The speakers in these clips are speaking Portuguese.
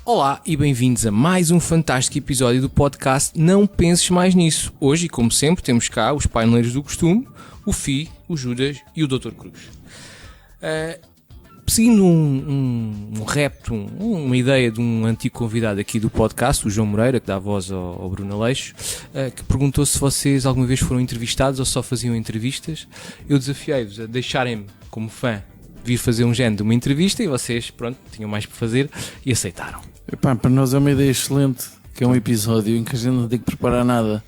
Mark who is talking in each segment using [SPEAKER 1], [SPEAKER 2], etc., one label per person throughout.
[SPEAKER 1] Olá e bem-vindos a mais um fantástico episódio do podcast Não Penses Mais Nisso. Hoje, e como sempre, temos cá os paineleiros do costume, o Fi, o Judas e o Dr. Cruz. Seguindo um repto, uma ideia de um antigo convidado aqui do podcast, o João Moreira, que dá voz ao Bruno Aleixo, que perguntou se vocês alguma vez foram entrevistados ou só faziam entrevistas. Eu desafiei-vos a deixarem-me, como fã, vir fazer um género de uma entrevista e vocês, pronto, tinham mais para fazer e aceitaram.
[SPEAKER 2] Epá, para nós é uma ideia excelente, que é um episódio em que a gente não tem que preparar nada.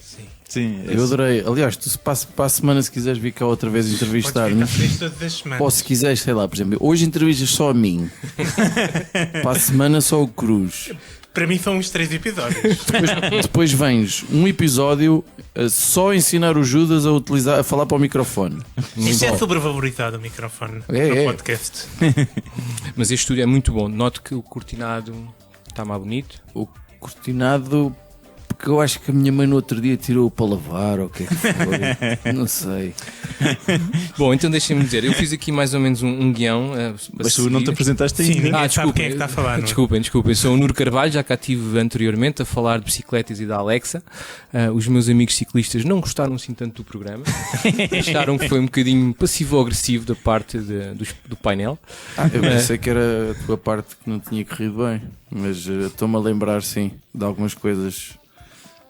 [SPEAKER 3] Sim,
[SPEAKER 2] eu adorei. Aliás, tu para a semana, se quiseres vir cá outra vez entrevistar-me, ou se quiseres, sei lá, por exemplo, hoje entrevistas só a mim, para a semana só o Cruz.
[SPEAKER 4] Para mim são uns 3 episódios.
[SPEAKER 2] Depois vens um episódio só ensinar o Judas a falar para o microfone.
[SPEAKER 4] Isto é sobrevalorizado, o microfone no podcast.
[SPEAKER 1] Mas este estúdio é muito bom. Noto que o cortinado está mais bonito.
[SPEAKER 2] O cortinado, porque eu acho que a minha mãe no outro dia tirou para lavar, ou o que é que foi? Não sei.
[SPEAKER 1] Bom, então deixem-me dizer, eu fiz aqui mais ou menos um guião.
[SPEAKER 3] Mas tu não te apresentaste
[SPEAKER 4] Sim,
[SPEAKER 3] ainda.
[SPEAKER 4] ninguém sabe quem é que está a falar. Não é?
[SPEAKER 1] Desculpem. Sou o Nuno Carvalho, já cá estive anteriormente a falar de bicicletas e da Alexa. Os meus amigos ciclistas não gostaram assim tanto do programa. Acharam que foi um bocadinho passivo-agressivo da parte do painel.
[SPEAKER 2] Eu pensei que era a tua parte que não tinha corrido bem, mas estou-me a lembrar, sim, de algumas coisas.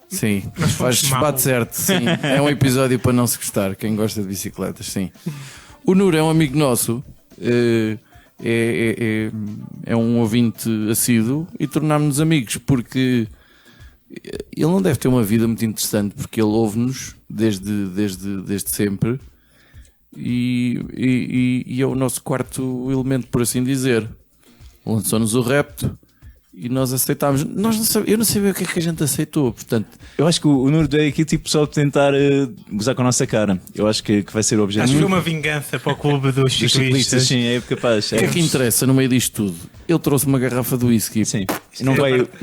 [SPEAKER 2] Sim, bate certo, sim. É um episódio para não se gostar, quem gosta de bicicletas, sim. O Nur é um amigo nosso, é um ouvinte assíduo e tornámos-nos amigos, porque ele não deve ter uma vida muito interessante, porque ele ouve-nos desde sempre e é o nosso quarto elemento, por assim dizer. Lançou-nos o repto e nós aceitámos. Eu não sabia o que é que a gente aceitou, portanto.
[SPEAKER 3] Eu acho que o Nuno é aqui tipo só de tentar gozar com a nossa cara. Eu acho que vai ser o objetivo.
[SPEAKER 4] Acho que foi uma vingança para o clube dos ciclistas.
[SPEAKER 3] Sim, é capaz.
[SPEAKER 2] O que é que interessa no meio disto tudo? Ele trouxe uma garrafa de whisky.
[SPEAKER 3] Sim. Não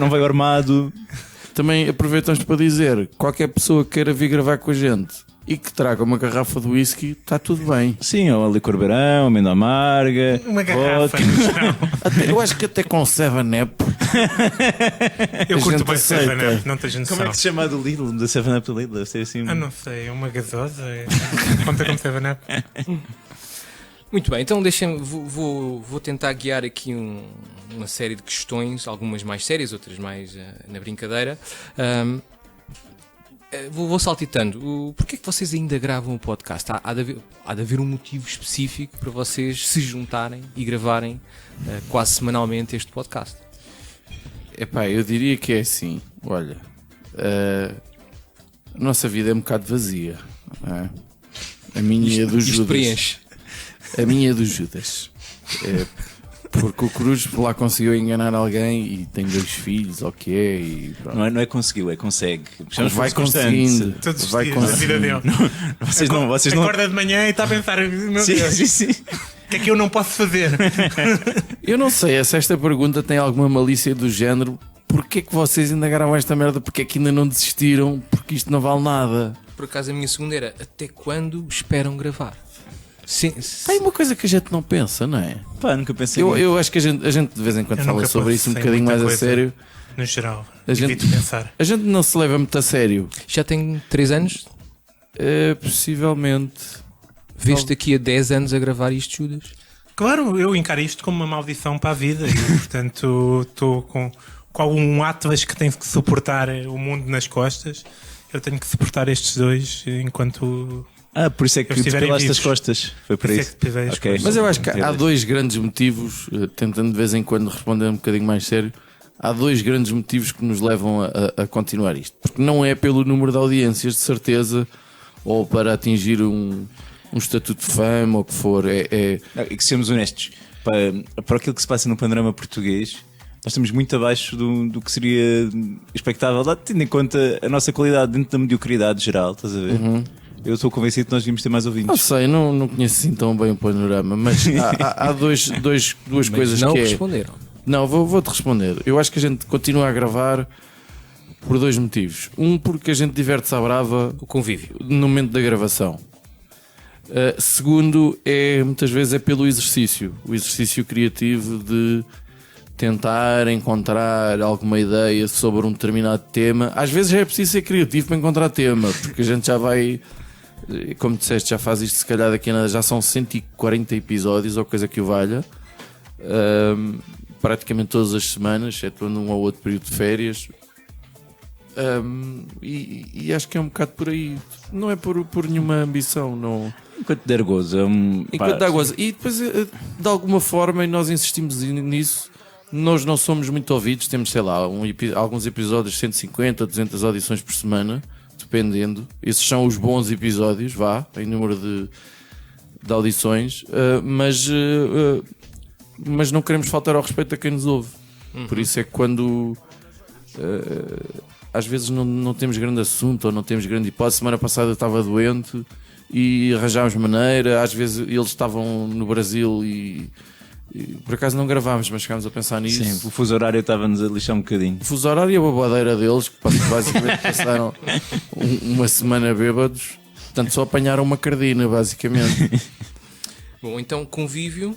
[SPEAKER 3] vai armado.
[SPEAKER 2] Também aproveitamos para dizer: qualquer pessoa que queira vir gravar com a gente e que traga uma garrafa de whisky, está tudo bem.
[SPEAKER 3] Sim, ou licor beirão, amêndoa amarga.
[SPEAKER 4] Uma garrafa.
[SPEAKER 2] Eu acho que até com 7-Up.
[SPEAKER 4] Eu curto bem 7-Up, não tens noção.
[SPEAKER 3] Como é que se chama do Lidl? Da 7-Up do Lidl? Deve ser assim.
[SPEAKER 4] Não sei, é uma gasosa. Conta como 7-Up.
[SPEAKER 1] Muito bem, então vou tentar guiar aqui uma série de questões, algumas mais sérias, outras mais na brincadeira. Vou saltitando. Porquê é que vocês ainda gravam o podcast? Há de haver um motivo específico para vocês se juntarem e gravarem quase semanalmente este podcast?
[SPEAKER 2] Epá, eu diria que é assim. Olha, a nossa vida é um bocado vazia, não é? A minha e a do Judas.
[SPEAKER 1] Preenche.
[SPEAKER 2] A minha e a do Judas. Porque o Cruz lá conseguiu enganar alguém e tem 2 filhos, ou o que é, e
[SPEAKER 3] não é conseguiu, é consegue.
[SPEAKER 2] Vai conseguindo.
[SPEAKER 4] Todos os
[SPEAKER 2] vai
[SPEAKER 4] dias da vida dele.
[SPEAKER 3] Vocês não.
[SPEAKER 4] Acorda de manhã e está a pensar: meu Deus,
[SPEAKER 3] Sim.
[SPEAKER 4] o que é que eu não posso fazer?
[SPEAKER 2] Eu não sei se esta pergunta tem alguma malícia do género. Porquê que vocês ainda gravam esta merda? Porquê que ainda não desistiram? Porque isto não vale nada.
[SPEAKER 1] Por acaso a minha segunda era: até quando esperam gravar? Sim.
[SPEAKER 2] Tem uma coisa que a gente não pensa, não é?
[SPEAKER 3] Pá, nunca pensei.
[SPEAKER 2] Eu acho que a gente de vez em quando fala sobre isso um bocadinho mais a sério.
[SPEAKER 4] No geral,
[SPEAKER 2] evito
[SPEAKER 4] pensar.
[SPEAKER 2] A gente não se leva muito a sério.
[SPEAKER 1] Já tenho 3 anos?
[SPEAKER 2] Possivelmente.
[SPEAKER 1] Vês-te daqui a 10 anos a gravar isto, Judas?
[SPEAKER 4] Claro, eu encaro isto como uma maldição para a vida e, portanto, estou com um Atlas que tem que suportar o mundo nas costas. Eu tenho que suportar estes 2 enquanto.
[SPEAKER 3] Por isso é que depilaste as costas. Foi por isso.
[SPEAKER 4] Okay.
[SPEAKER 2] Mas eu acho que há 2 grandes motivos, tentando de vez em quando responder um bocadinho mais sério. Há 2 grandes motivos que nos levam a continuar isto. Porque não é pelo número de audiências, de certeza, ou para atingir um estatuto de fama, ou o que for.
[SPEAKER 3] E que sejamos honestos, para aquilo que se passa no panorama português, nós estamos muito abaixo do que seria expectável, tendo em conta a nossa qualidade dentro da mediocridade geral, estás a ver? eu estou convencido que nós devíamos ter mais
[SPEAKER 2] Não
[SPEAKER 3] ouvintes.
[SPEAKER 2] sei, não conheço assim tão bem o panorama, mas há duas
[SPEAKER 1] Mas
[SPEAKER 2] coisas
[SPEAKER 1] não
[SPEAKER 2] que é.
[SPEAKER 1] responderam.
[SPEAKER 2] Não, vou-te responder. Eu acho que a gente continua a gravar por dois motivos. Um, porque a gente diverte-se à brava
[SPEAKER 1] O convívio.
[SPEAKER 2] no momento da gravação. Segundo, muitas vezes é pelo exercício. O exercício criativo de tentar encontrar alguma ideia sobre um determinado tema. Às vezes é preciso ser criativo para encontrar tema, porque a gente já vai, como disseste, já faz isto se calhar daqui a nada, já são 140 episódios ou coisa que o valha. Praticamente todas as semanas, excetuando um ou outro período de férias. E acho que é um bocado por aí. Não é por nenhuma ambição, não.
[SPEAKER 3] Enquanto der gozo.
[SPEAKER 2] Enquanto dá gozo. E depois, de alguma forma, e nós insistimos nisso, nós não somos muito ouvidos. Temos, sei lá, alguns episódios, 150, 200 audições por semana, dependendo. Esses são os bons episódios, em número de audições. Mas não queremos faltar ao respeito a quem nos ouve. Por isso é que quando às vezes não temos grande assunto ou não temos grande hipótese. Semana passada eu estava doente e arranjámos maneira. Às vezes eles estavam no Brasil e por acaso não gravámos, mas chegámos a pensar nisso.
[SPEAKER 3] Sim, o fuso horário estava-nos a lixar um bocadinho.
[SPEAKER 2] O fuso horário e a babadeira deles, que basicamente passaram uma semana bêbados. Portanto, só apanharam uma cardina, basicamente.
[SPEAKER 1] Bom, então convívio,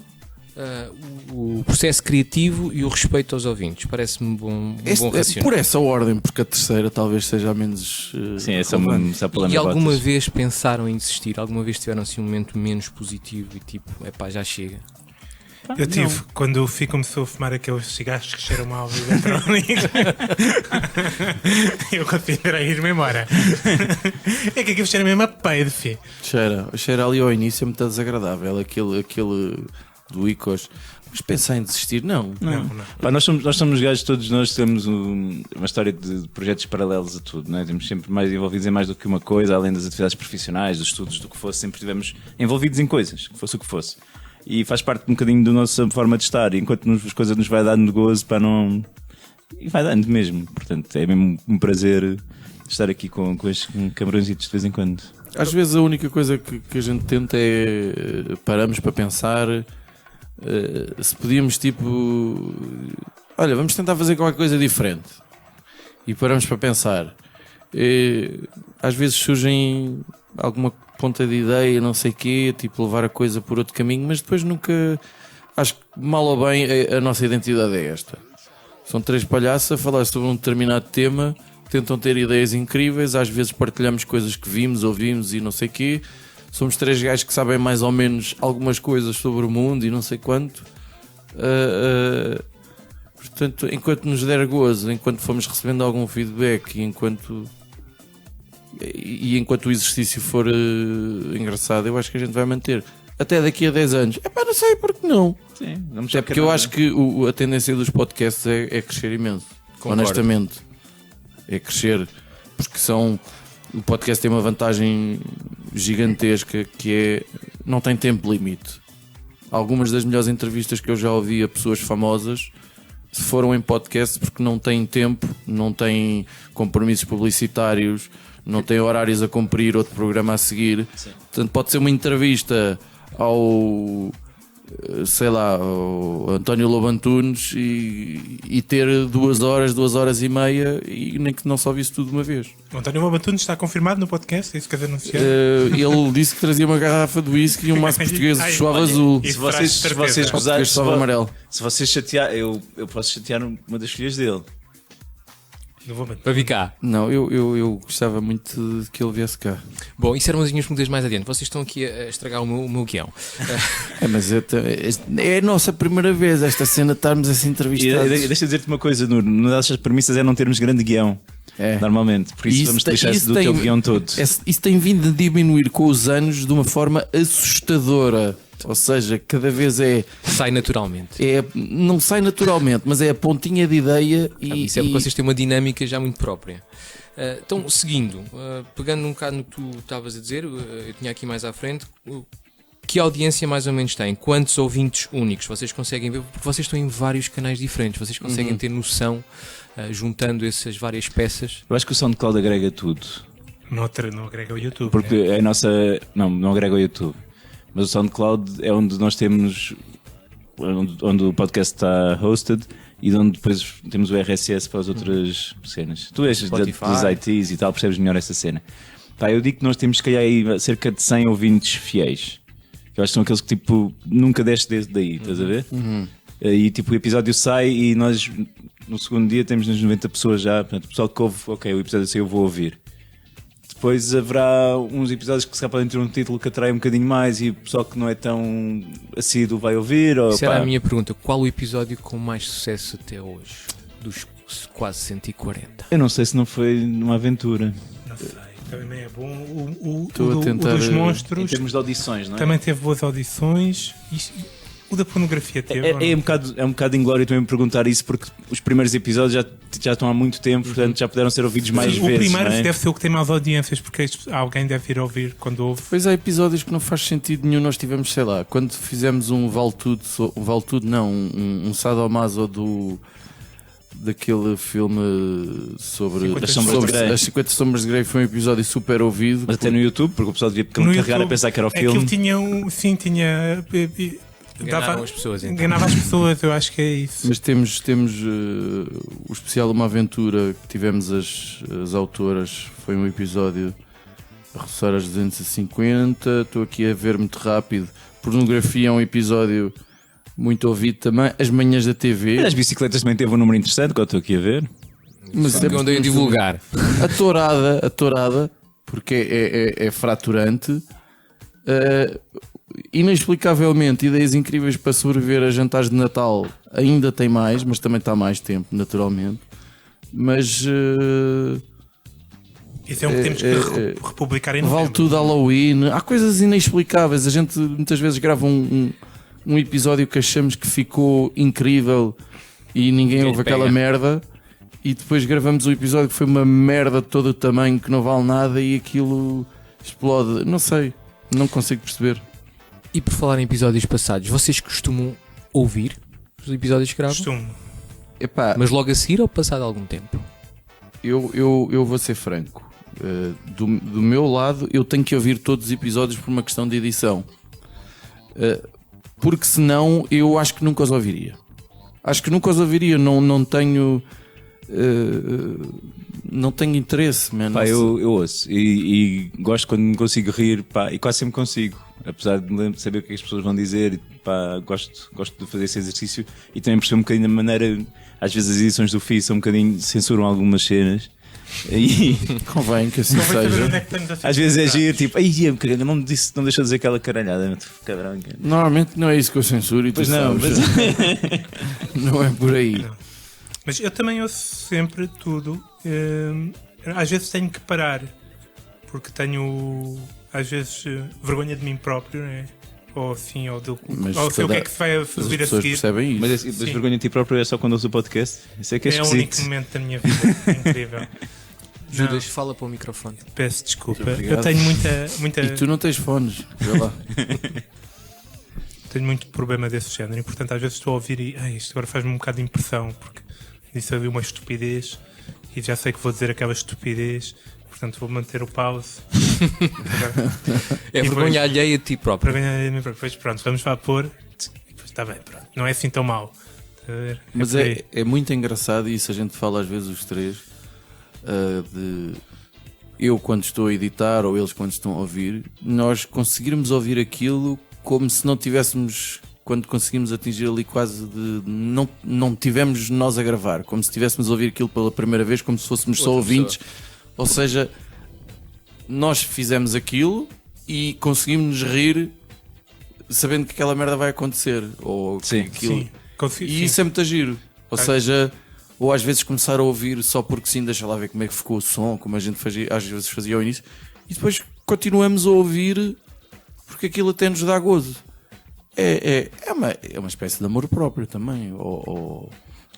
[SPEAKER 1] o processo criativo e o respeito aos ouvintes. Parece-me um bom raciocínio.
[SPEAKER 2] Por essa ordem, porque a terceira talvez seja a menos.
[SPEAKER 3] Sim, essa é pela
[SPEAKER 1] E
[SPEAKER 3] minha
[SPEAKER 1] alguma
[SPEAKER 3] botas.
[SPEAKER 1] vez pensaram em desistir? Alguma vez tiveram assim um momento menos positivo e tipo, já chega?
[SPEAKER 4] Eu tive, quando começou a fumar aqueles cigarros que cheiram mal de eletrónicos, eu considerei ir-me embora. É que aquilo cheira mesmo a peido, filho.
[SPEAKER 2] Cheira ali ao início é muito desagradável, aquele do Icos. Mas pensar em desistir, não.
[SPEAKER 4] Não.
[SPEAKER 3] Pá, nós somos gajos, todos nós temos uma história de projetos paralelos a tudo, não é? Temos sempre mais envolvidos em mais do que uma coisa, além das atividades profissionais, dos estudos, do que fosse, sempre estivemos envolvidos em coisas, que fosse o que fosse. E faz parte um bocadinho da nossa forma de estar, enquanto as coisas nos vai dando gozo, para não. E vai dando mesmo. Portanto, é mesmo um prazer estar aqui com estes camarõezitos de vez em quando.
[SPEAKER 2] Às vezes a única coisa que a gente tenta é paramos para pensar se podíamos olha, vamos tentar fazer qualquer coisa diferente. E paramos para pensar. Às vezes surgem alguma ponta de ideia, não sei o quê, tipo levar a coisa por outro caminho, mas depois nunca. Acho que mal ou bem a nossa identidade é esta. São três palhaços a falar sobre um determinado tema, tentam ter ideias incríveis, às vezes partilhamos coisas que vimos, ouvimos e não sei o quê. Somos três gajos que sabem mais ou menos algumas coisas sobre o mundo e não sei quanto. Portanto, enquanto nos der gozo, enquanto formos recebendo algum feedback e enquanto o exercício for engraçado, eu acho que a gente vai manter até daqui a 10 anos. Não sei porque não.
[SPEAKER 3] Sim,
[SPEAKER 2] Até porque eu acho que a tendência dos podcasts é crescer imenso.
[SPEAKER 1] Concordo.
[SPEAKER 2] Honestamente, é crescer, porque o podcast tem uma vantagem gigantesca, que é não tem tempo limite. Algumas das melhores entrevistas que eu já ouvi a pessoas famosas foram em podcast porque não têm tempo, não têm compromissos publicitários, não têm horários a cumprir, outro programa a seguir. Sim. Portanto, pode ser uma entrevista ao António Lobo Antunes e ter 2 horas e meia, e nem que não só visse tudo de uma vez.
[SPEAKER 4] O António Lobo Antunes está confirmado no podcast? É isso que queres anunciar?
[SPEAKER 2] Ele disse que trazia uma garrafa de whisky e um maço português de suave azul.
[SPEAKER 3] Se vocês gozarem,
[SPEAKER 2] suave amarelo.
[SPEAKER 3] Se vocês chatear, eu posso chatear uma das filhas dele.
[SPEAKER 1] Para vir cá.
[SPEAKER 2] Não, eu gostava muito de que ele viesse cá.
[SPEAKER 1] Bom, isso eram as minhas perguntas mais adiante. Vocês estão aqui a estragar o meu guião.
[SPEAKER 2] Mas é a nossa primeira vez esta cena de estarmos a ser entrevistados.
[SPEAKER 3] Deixa eu dizer-te uma coisa, Nuno. Uma das premissas é não termos grande guião. Normalmente. Por isso vamos deixar do teu guião todo.
[SPEAKER 2] Isso tem vindo a diminuir com os anos de uma forma assustadora. Ou seja, cada vez
[SPEAKER 1] sai naturalmente.
[SPEAKER 2] Não sai naturalmente, mas é a pontinha de ideia.
[SPEAKER 1] Isso é porque vocês têm uma dinâmica já muito própria. Então, seguindo, pegando um bocado no que tu estavas a dizer, eu tinha aqui mais à frente, que audiência mais ou menos tem? Quantos ouvintes únicos vocês conseguem ver? Porque vocês estão em vários canais diferentes, vocês conseguem ter noção, juntando essas várias peças.
[SPEAKER 3] Eu acho que o SoundCloud agrega tudo.
[SPEAKER 4] Não agrega o YouTube.
[SPEAKER 3] Porque
[SPEAKER 4] né?
[SPEAKER 3] é a nossa. Não agrega ao YouTube. Mas o SoundCloud é onde nós temos. Onde o podcast está hosted e onde depois temos o RSS para as outras cenas. Tu és
[SPEAKER 1] Spotify.
[SPEAKER 3] dos ITs e tal, percebes melhor essa cena. Pá, eu digo que nós temos que aí cerca de 100 ouvintes fiéis. Que eu acho que são aqueles que tipo nunca deste daí, estás a ver? E tipo o episódio sai e nós no segundo dia temos nas 90 pessoas já. Portanto, o pessoal que ouve, ok, o episódio saiu, eu vou ouvir. Depois haverá uns episódios que se calhar podem ter um título que atrai um bocadinho mais e o pessoal que não é tão assíduo vai ouvir. Ou,
[SPEAKER 1] Essa era a minha pergunta. Qual o episódio com mais sucesso até hoje? Dos quase 140.
[SPEAKER 3] Eu não sei se não foi numa aventura.
[SPEAKER 4] Não sei, também é bom. O
[SPEAKER 2] Estou a tentar,
[SPEAKER 4] o dos
[SPEAKER 3] Em
[SPEAKER 4] monstros
[SPEAKER 3] termos de audições, não é?
[SPEAKER 4] também teve boas audições. O da pornografia teve. ou não?
[SPEAKER 3] É um bocado inglório também me perguntar isso porque os primeiros episódios já estão há muito tempo, portanto já puderam ser ouvidos mais
[SPEAKER 4] O
[SPEAKER 3] vezes.
[SPEAKER 4] primeiro
[SPEAKER 3] não é?
[SPEAKER 4] deve ser o que tem mais audiências, porque alguém deve ir ouvir quando ouve.
[SPEAKER 2] Depois há episódios que não faz sentido nenhum. Nós tivemos, sei lá, quando fizemos um Vale Tudo, um Sadomaso daquele filme sobre
[SPEAKER 4] 50
[SPEAKER 3] Sombras de Grey.
[SPEAKER 2] as 50 Sombras de Grey, foi um episódio super ouvido.
[SPEAKER 3] Mas até no YouTube, porque o pessoal devia
[SPEAKER 4] No
[SPEAKER 3] carregar
[SPEAKER 4] YouTube,
[SPEAKER 3] a pensar que era o
[SPEAKER 4] Aquilo
[SPEAKER 3] filme.
[SPEAKER 4] tinha.
[SPEAKER 1] Enganaram as pessoas, então.
[SPEAKER 4] Enganava as pessoas, eu acho que é isso.
[SPEAKER 2] Mas temos o especial Uma Aventura que tivemos as autoras. Foi um episódio a roçar as 250. Estou aqui a ver muito rápido. Pornografia é um episódio muito ouvido também. As Manhãs da TV.
[SPEAKER 3] As bicicletas também teve um número interessante, que eu estou aqui a ver.
[SPEAKER 2] Mas
[SPEAKER 1] Que eu andei a divulgar.
[SPEAKER 2] A tourada, porque é fraturante. Inexplicavelmente, ideias incríveis para sobreviver a jantares de Natal ainda tem mais, mas também está há mais tempo, naturalmente. Mas
[SPEAKER 4] Isso é um que temos que republicar em
[SPEAKER 2] vale
[SPEAKER 4] novembro.
[SPEAKER 2] tudo Halloween. Há coisas inexplicáveis. A gente muitas vezes grava um episódio que achamos que ficou incrível e ninguém ouve aquela merda. E depois gravamos um episódio que foi uma merda de todo o tamanho, que não vale nada e aquilo explode. Não sei, não consigo perceber.
[SPEAKER 1] E por falar em episódios passados, vocês costumam ouvir os episódios que gravam?
[SPEAKER 4] Costumo.
[SPEAKER 2] Epá,
[SPEAKER 1] Mas logo a seguir ou passado algum tempo?
[SPEAKER 2] eu vou ser franco. Do meu lado, eu tenho que ouvir todos os episódios por uma questão de edição. Porque senão eu acho que nunca os ouviria. Não tenho. Não tenho interesse, mano.
[SPEAKER 3] Pá, eu ouço e gosto quando me consigo rir, pá, e quase sempre consigo, apesar de saber o que as pessoas vão dizer, pá, gosto de fazer esse exercício e também perceber um bocadinho da maneira, às vezes as edições do FI são um bocadinho, censuram algumas cenas e
[SPEAKER 2] Convém que assim
[SPEAKER 4] Não vai saber
[SPEAKER 2] seja.
[SPEAKER 4] onde é que estamos a
[SPEAKER 3] às vezes é
[SPEAKER 4] censurar.
[SPEAKER 3] giro, tipo, ai, não deixou de dizer aquela caralhada, cabrão.
[SPEAKER 2] Normalmente não é isso que eu censuro e tu
[SPEAKER 3] Pois não,
[SPEAKER 2] sabes. Não é por aí.
[SPEAKER 4] Mas eu também ouço sempre tudo. Às vezes tenho que parar, porque tenho, às vezes, vergonha de mim próprio, né? Ou assim, ou
[SPEAKER 2] Mas
[SPEAKER 4] sei o que é
[SPEAKER 2] cada-
[SPEAKER 4] que se vai
[SPEAKER 2] As
[SPEAKER 4] fazer a
[SPEAKER 2] pessoas
[SPEAKER 4] seguir.
[SPEAKER 2] percebem isso.
[SPEAKER 3] Mas
[SPEAKER 4] Sim.
[SPEAKER 3] vergonha de ti próprio é só quando ouço o podcast? Isso é que é
[SPEAKER 4] É o único
[SPEAKER 3] esquisito.
[SPEAKER 4] momento da minha vida incrível.
[SPEAKER 1] Judas, fala para o microfone.
[SPEAKER 4] Peço desculpa.
[SPEAKER 2] Muito obrigado.
[SPEAKER 4] Eu tenho muita
[SPEAKER 2] E tu não tens fones, vê lá.
[SPEAKER 4] tenho muito problema desse género e, portanto, às vezes estou a ouvir e isto agora faz-me um bocado de impressão, porque disse ali uma estupidez e já sei que vou dizer aquela estupidez, portanto vou manter o pause.
[SPEAKER 1] É
[SPEAKER 4] E
[SPEAKER 1] vergonha alheia de ti
[SPEAKER 4] Para
[SPEAKER 1] próprio.
[SPEAKER 4] ganhar a mim próprio. Depois, pronto, vamos lá pôr. E depois está bem, pronto. Não é assim tão mau. Está a ver?
[SPEAKER 2] Mas
[SPEAKER 4] por aí.
[SPEAKER 2] é muito engraçado e isso a gente fala às vezes os três de eu quando estou a editar ou eles quando estão a ouvir, nós conseguirmos ouvir aquilo como se não tivéssemos, quando conseguimos atingir ali quase de não tivemos nós a gravar, como se estivéssemos a ouvir aquilo pela primeira vez, como se fôssemos só
[SPEAKER 1] Outra
[SPEAKER 2] ouvintes. Ou seja, nós fizemos aquilo e conseguimos nos rir sabendo que aquela merda vai acontecer ou que
[SPEAKER 3] Sim,
[SPEAKER 2] aquilo.
[SPEAKER 4] Sim, consigo,
[SPEAKER 2] E
[SPEAKER 4] sim.
[SPEAKER 2] isso é muito giro. Ou seja, ou às vezes começar a ouvir só porque sim, deixa lá ver como é que ficou o som, como a gente fazia, às vezes fazia ao início, e depois continuamos a ouvir porque aquilo até nos dá gozo. É uma espécie de amor próprio também.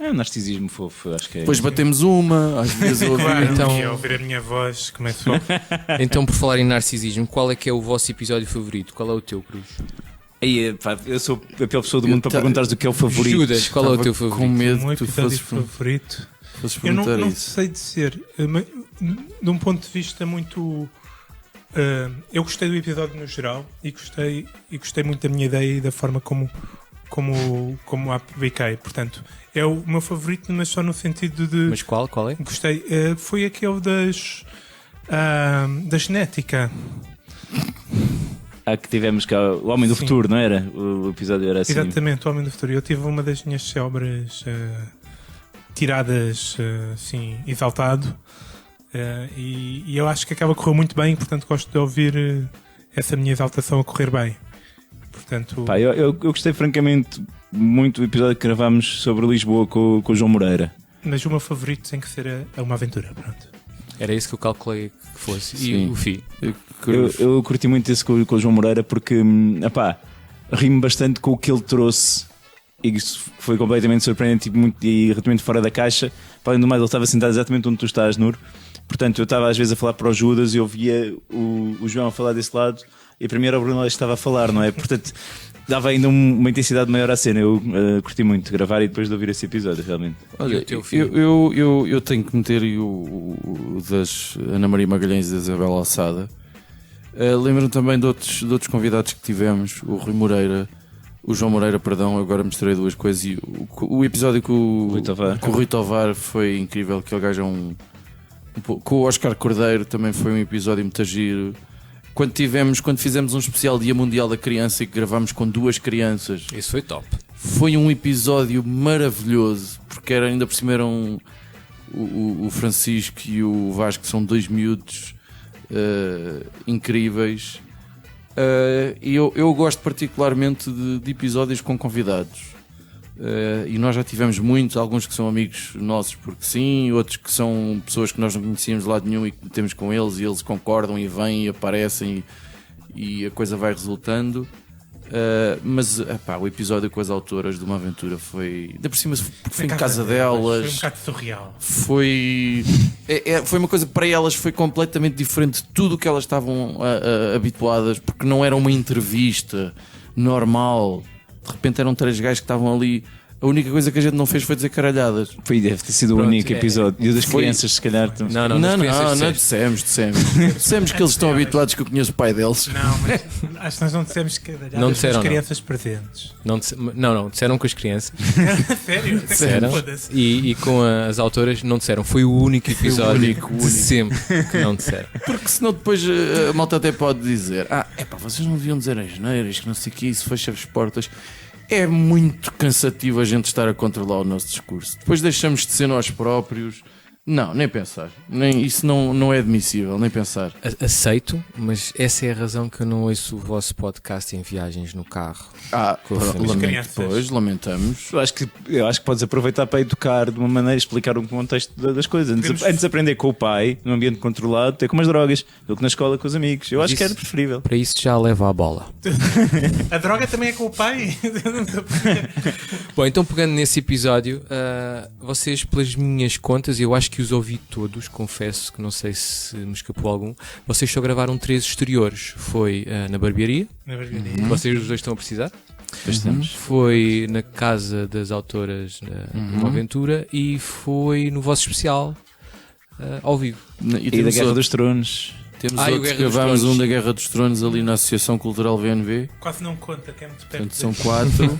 [SPEAKER 3] É um narcisismo fofo, acho que é.
[SPEAKER 2] Depois batemos uma, às vezes a ouvir.
[SPEAKER 4] Claro,
[SPEAKER 1] Então-
[SPEAKER 4] então... ouvir a minha voz, começo a...
[SPEAKER 1] Então, por falar em narcisismo, qual é que é o vosso episódio favorito? Qual é o teu, Cruz?
[SPEAKER 3] Aí, pá, eu sou a pior pessoa do mundo para
[SPEAKER 2] ta-
[SPEAKER 3] perguntares o que é o favorito.
[SPEAKER 1] Judas, qual é o
[SPEAKER 2] Estava
[SPEAKER 1] teu
[SPEAKER 2] com
[SPEAKER 1] favorito?
[SPEAKER 2] medo
[SPEAKER 4] um
[SPEAKER 2] que tu
[SPEAKER 4] episódio
[SPEAKER 2] fosses
[SPEAKER 4] favorito.
[SPEAKER 2] fosses
[SPEAKER 4] Eu não
[SPEAKER 2] perguntar
[SPEAKER 4] não
[SPEAKER 2] isso.
[SPEAKER 4] sei dizer. de um ponto de vista muito... eu gostei do episódio no geral e gostei muito da minha ideia e da forma como a publiquei. Portanto, é o meu favorito, mas só no sentido de...
[SPEAKER 1] Mas qual é?
[SPEAKER 4] Gostei. Foi aquele da genética.
[SPEAKER 3] Que tivemos cá, o Homem do
[SPEAKER 4] Sim.
[SPEAKER 3] Futuro, não era? O episódio era assim.
[SPEAKER 4] Exatamente, o Homem do Futuro. Eu tive uma das minhas célebres tiradas, assim, exaltado. E eu acho que acaba a correr muito bem, portanto gosto de ouvir essa minha exaltação a correr bem. Portanto...
[SPEAKER 3] Pá, eu gostei francamente muito do episódio que gravámos sobre Lisboa com o João Moreira.
[SPEAKER 4] Mas o meu favorito tem que ser uma aventura, pronto.
[SPEAKER 1] Era isso que eu calculei que fosse.
[SPEAKER 2] Sim.
[SPEAKER 1] E o FI?
[SPEAKER 3] Eu curti muito esse com o João Moreira porque, ri-me bastante com o que ele trouxe e isso foi completamente surpreendente e relativamente fora da caixa. Para além do mais, ele estava sentado exatamente onde tu estás, Nur. Portanto, eu estava às vezes a falar para o Judas e eu via o João a falar desse lado e para mim era o Bruno que estava a falar, não é? Portanto, dava ainda uma intensidade maior à cena. Eu curti muito de gravar e depois de ouvir esse episódio, realmente.
[SPEAKER 2] Olha,
[SPEAKER 1] E o teu filho?
[SPEAKER 2] eu tenho que meter aí o das Ana Maria Magalhães e da Isabel Alçada. Lembro-me também de outros convidados que tivemos, o João Moreira, perdão, agora misturei duas coisas. E o episódio com o Rui Tovar foi incrível, que ele gajo é com o Oscar Cordeiro também foi um episódio muito giro. Quando fizemos um especial Dia Mundial da Criança e que gravámos com 2 crianças,
[SPEAKER 1] Isso foi top.
[SPEAKER 2] foi um episódio maravilhoso, porque ainda por cima eram o Francisco e o Vasco, que são 2 miúdos incríveis. E eu gosto particularmente de episódios com convidados. E nós já tivemos muitos, alguns que são amigos nossos porque sim, outros que são pessoas que nós não conhecíamos de lado nenhum e que temos com eles e eles concordam e vêm e aparecem e a coisa vai resultando. Mas o episódio com as autoras de Uma Aventura foi, ainda por cima, porque foi em casa delas.
[SPEAKER 4] Foi um bocado surreal.
[SPEAKER 2] Foi uma coisa que para elas foi completamente diferente de tudo o que elas estavam habituadas, porque não era uma entrevista normal. De repente eram 3 gajos que estavam ali. A única coisa que a gente não fez foi dizer caralhas.
[SPEAKER 3] Deve ter sido o único episódio. E o das crianças, se calhar.
[SPEAKER 2] Não, dissemos que eles estão habituados, que eu conheço o pai deles.
[SPEAKER 4] Não, mas acho que nós não dissemos que
[SPEAKER 1] Não disseram,
[SPEAKER 4] as crianças presentes.
[SPEAKER 1] Não, disseram com as crianças.
[SPEAKER 4] Sério?
[SPEAKER 1] Disseram.
[SPEAKER 4] Foda-se.
[SPEAKER 1] E com as autoras não disseram. Foi o único episódio de sempre que não disseram.
[SPEAKER 2] Porque senão depois a malta até pode dizer: vocês não deviam dizer as neiras, que não sei o que, isso fecha as portas. É muito cansativo a gente estar a controlar o nosso discurso. Depois deixamos de ser nós próprios. Não, nem pensar. Isso não é admissível, nem pensar.
[SPEAKER 1] Aceito, mas essa é a razão que eu não ouço o vosso podcast em viagens no carro.
[SPEAKER 2] Lamentamos.
[SPEAKER 3] Eu acho que podes aproveitar para educar de uma maneira, explicar um contexto das coisas. Antes de aprender com o pai, num ambiente controlado, ter como as drogas, do que na escola com os amigos. Eu acho que era preferível.
[SPEAKER 1] Para isso já leva a bola.
[SPEAKER 4] A droga também é com o pai?
[SPEAKER 1] Bom, então pegando nesse episódio, vocês, pelas minhas contas, eu acho que os ouvi todos, confesso que não sei se me escapou algum. Vocês só gravaram 3 exteriores. Foi na barbearia, que vocês os dois estão a precisar. Foi na casa das autoras Uma Aventura e foi no vosso especial ao vivo.
[SPEAKER 3] E da Guerra dos Tronos.
[SPEAKER 2] Temos outro que gravámos um da Guerra dos Tronos ali na Associação Cultural VNV.
[SPEAKER 4] Quase não conta, que é muito perto.
[SPEAKER 2] Portanto, são 4.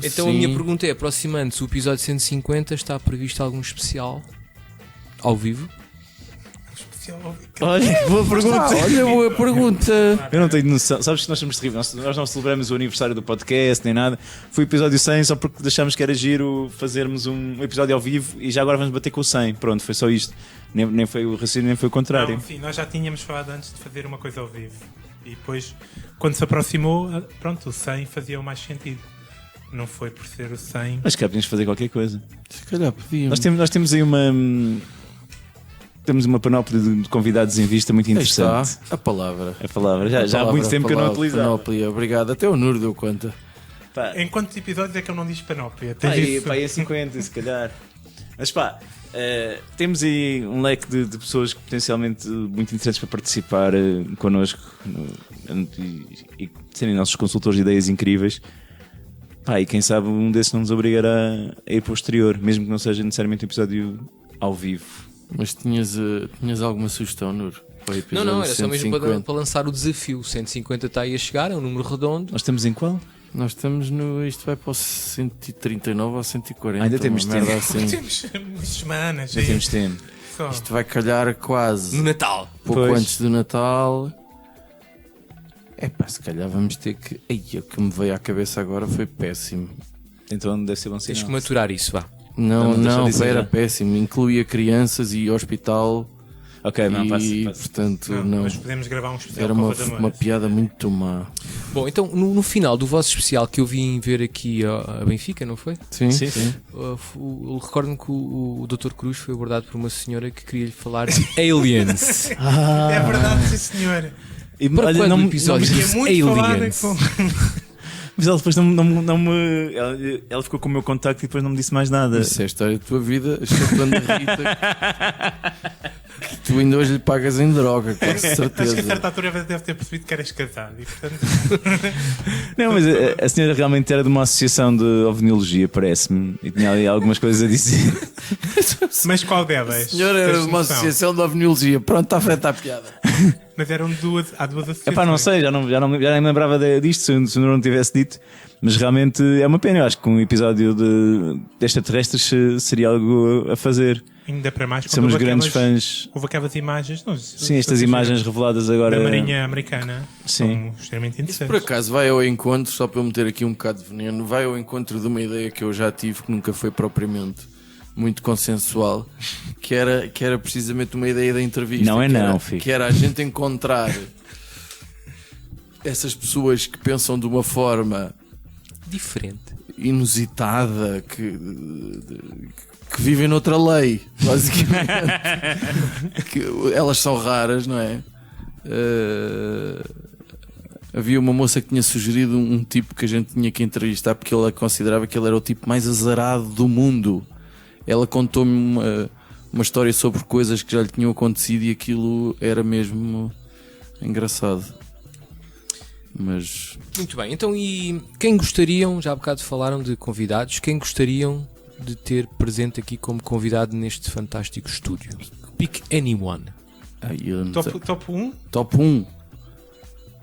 [SPEAKER 1] Então
[SPEAKER 2] sim.
[SPEAKER 1] a minha pergunta é, aproximando-se o episódio 150, está previsto algum especial ao vivo?
[SPEAKER 3] Olha, boa pergunta.
[SPEAKER 2] Boa pergunta.
[SPEAKER 3] Eu não tenho noção. Sabes que nós somos terríveis. Nós não celebramos o aniversário do podcast nem nada. Foi o episódio 100 só porque deixámos que era giro fazermos um episódio ao vivo e já agora vamos bater com o 100. Pronto, foi só isto. Nem foi o raciocínio, nem foi o contrário.
[SPEAKER 4] Não, sim, nós já tínhamos falado antes de fazer uma coisa ao vivo. E depois, quando se aproximou, pronto, o 100 fazia mais sentido. Não foi por ser o 100.
[SPEAKER 3] Acho que já podíamos fazer qualquer coisa.
[SPEAKER 2] Se calhar podíamos.
[SPEAKER 3] Nós temos aí uma... Temos uma panóplia de convidados em vista muito interessante.
[SPEAKER 2] Está a palavra.
[SPEAKER 3] A palavra. Já há muito tempo que eu não utilizava.
[SPEAKER 2] Panóplia, obrigado. Até o Nur deu conta.
[SPEAKER 4] Em quantos episódios é que eu não disse panóplia?
[SPEAKER 3] Aí é 50, se calhar. Mas temos aí um leque de pessoas que potencialmente muito interessantes para participar connosco e serem nossos consultores de ideias incríveis. E quem sabe um desses não nos obrigará a ir para o exterior, mesmo que não seja necessariamente um episódio ao vivo.
[SPEAKER 2] Mas tinhas alguma sugestão, Nur?
[SPEAKER 1] Não, era só mesmo para lançar o desafio. 150 está aí a chegar, é um número redondo.
[SPEAKER 3] Nós estamos em qual?
[SPEAKER 2] Nós estamos no. Isto vai para o 139 ou 140.
[SPEAKER 3] Ainda temos
[SPEAKER 2] uma merda
[SPEAKER 3] tempo.
[SPEAKER 2] assim.
[SPEAKER 4] Temos muitas semanas.
[SPEAKER 3] Já temos tempo.
[SPEAKER 4] Só.
[SPEAKER 2] Isto vai calhar quase
[SPEAKER 1] No Natal.
[SPEAKER 2] pouco
[SPEAKER 3] Pois.
[SPEAKER 2] antes do Natal. Se calhar vamos ter que. Ai, o que me veio à cabeça agora foi péssimo.
[SPEAKER 3] Então deve ser bom
[SPEAKER 1] Tens que
[SPEAKER 3] sinal.
[SPEAKER 1] maturar isso, vá.
[SPEAKER 2] Não,
[SPEAKER 3] Então, deixa eu dizer,
[SPEAKER 2] era
[SPEAKER 3] né?
[SPEAKER 2] péssimo. Incluía crianças e hospital.
[SPEAKER 3] Ok, não, passa.
[SPEAKER 2] Portanto,
[SPEAKER 4] Não,
[SPEAKER 2] não.
[SPEAKER 4] mas podemos gravar um especial
[SPEAKER 2] Era
[SPEAKER 4] com
[SPEAKER 2] uma
[SPEAKER 4] o Roda
[SPEAKER 2] uma
[SPEAKER 4] Moura.
[SPEAKER 2] piada muito má.
[SPEAKER 1] Bom, então no final do vosso especial que eu vim ver aqui a Benfica, não foi?
[SPEAKER 2] Sim,
[SPEAKER 3] Sim,
[SPEAKER 2] sim.
[SPEAKER 1] Eu recordo-me que o Dr. Cruz foi abordado por uma senhora que queria lhe falar de aliens.
[SPEAKER 4] É verdade, sim, senhor.
[SPEAKER 3] E,
[SPEAKER 1] Para quando o episódio
[SPEAKER 4] Queria
[SPEAKER 1] dos
[SPEAKER 4] muito falar
[SPEAKER 1] aliens?
[SPEAKER 4] com...
[SPEAKER 3] Mas ela depois não me. Ela ficou com o meu contacto e depois não me disse mais nada.
[SPEAKER 2] Isso é a história da tua vida, excetuando a Rita. Que tu ainda hoje lhe pagas em droga, com
[SPEAKER 4] Acho que a
[SPEAKER 2] certeza.
[SPEAKER 4] certa altura deve ter percebido que eras casado. E, portanto,
[SPEAKER 3] Não, mas a senhora realmente era de uma associação de ovniologia, parece-me. E tinha ali algumas coisas a dizer.
[SPEAKER 4] mas qual delas?
[SPEAKER 2] Senhora era
[SPEAKER 4] Tens
[SPEAKER 2] de uma
[SPEAKER 4] noção?
[SPEAKER 2] associação de ovniologia. Pronto, está feita a piada.
[SPEAKER 4] Mas há duas associações.
[SPEAKER 3] Epá, não sei, já nem me lembrava disto se o não tivesse dito. Mas realmente é uma pena. Eu acho que um episódio de extraterrestres seria algo a fazer.
[SPEAKER 4] Ainda para mais quando
[SPEAKER 3] Somos
[SPEAKER 4] houve
[SPEAKER 3] grandes
[SPEAKER 4] aquelas-
[SPEAKER 3] fãs.
[SPEAKER 4] Houve aquelas imagens. Não,
[SPEAKER 3] Sim, estas imagens reveladas agora.
[SPEAKER 4] da Marinha Americana.
[SPEAKER 3] Sim.
[SPEAKER 4] São extremamente
[SPEAKER 2] Por
[SPEAKER 4] interessantes.
[SPEAKER 2] acaso vai ao encontro, só para eu meter aqui um bocado de veneno, vai ao encontro de uma ideia que eu já tive, que nunca foi propriamente muito consensual, que era precisamente uma ideia da entrevista.
[SPEAKER 3] Não é
[SPEAKER 2] que
[SPEAKER 3] não,
[SPEAKER 2] era,
[SPEAKER 3] filho.
[SPEAKER 2] que era a gente encontrar essas pessoas que pensam de uma forma
[SPEAKER 1] Diferente.
[SPEAKER 2] inusitada, que vivem noutra lei, basicamente. Que elas são raras, não é? Havia uma moça que tinha sugerido um tipo que a gente tinha que entrevistar porque ela considerava que ele era o tipo mais azarado do mundo. Ela contou-me uma história sobre coisas que já lhe tinham acontecido e aquilo era mesmo engraçado. Mas
[SPEAKER 1] Muito bem, então e quem gostariam, já há bocado falaram de convidados, quem gostariam de ter presente aqui como convidado neste fantástico estúdio? Pick anyone,
[SPEAKER 2] ai, eu não sei.
[SPEAKER 4] Top 1?
[SPEAKER 2] Top 1.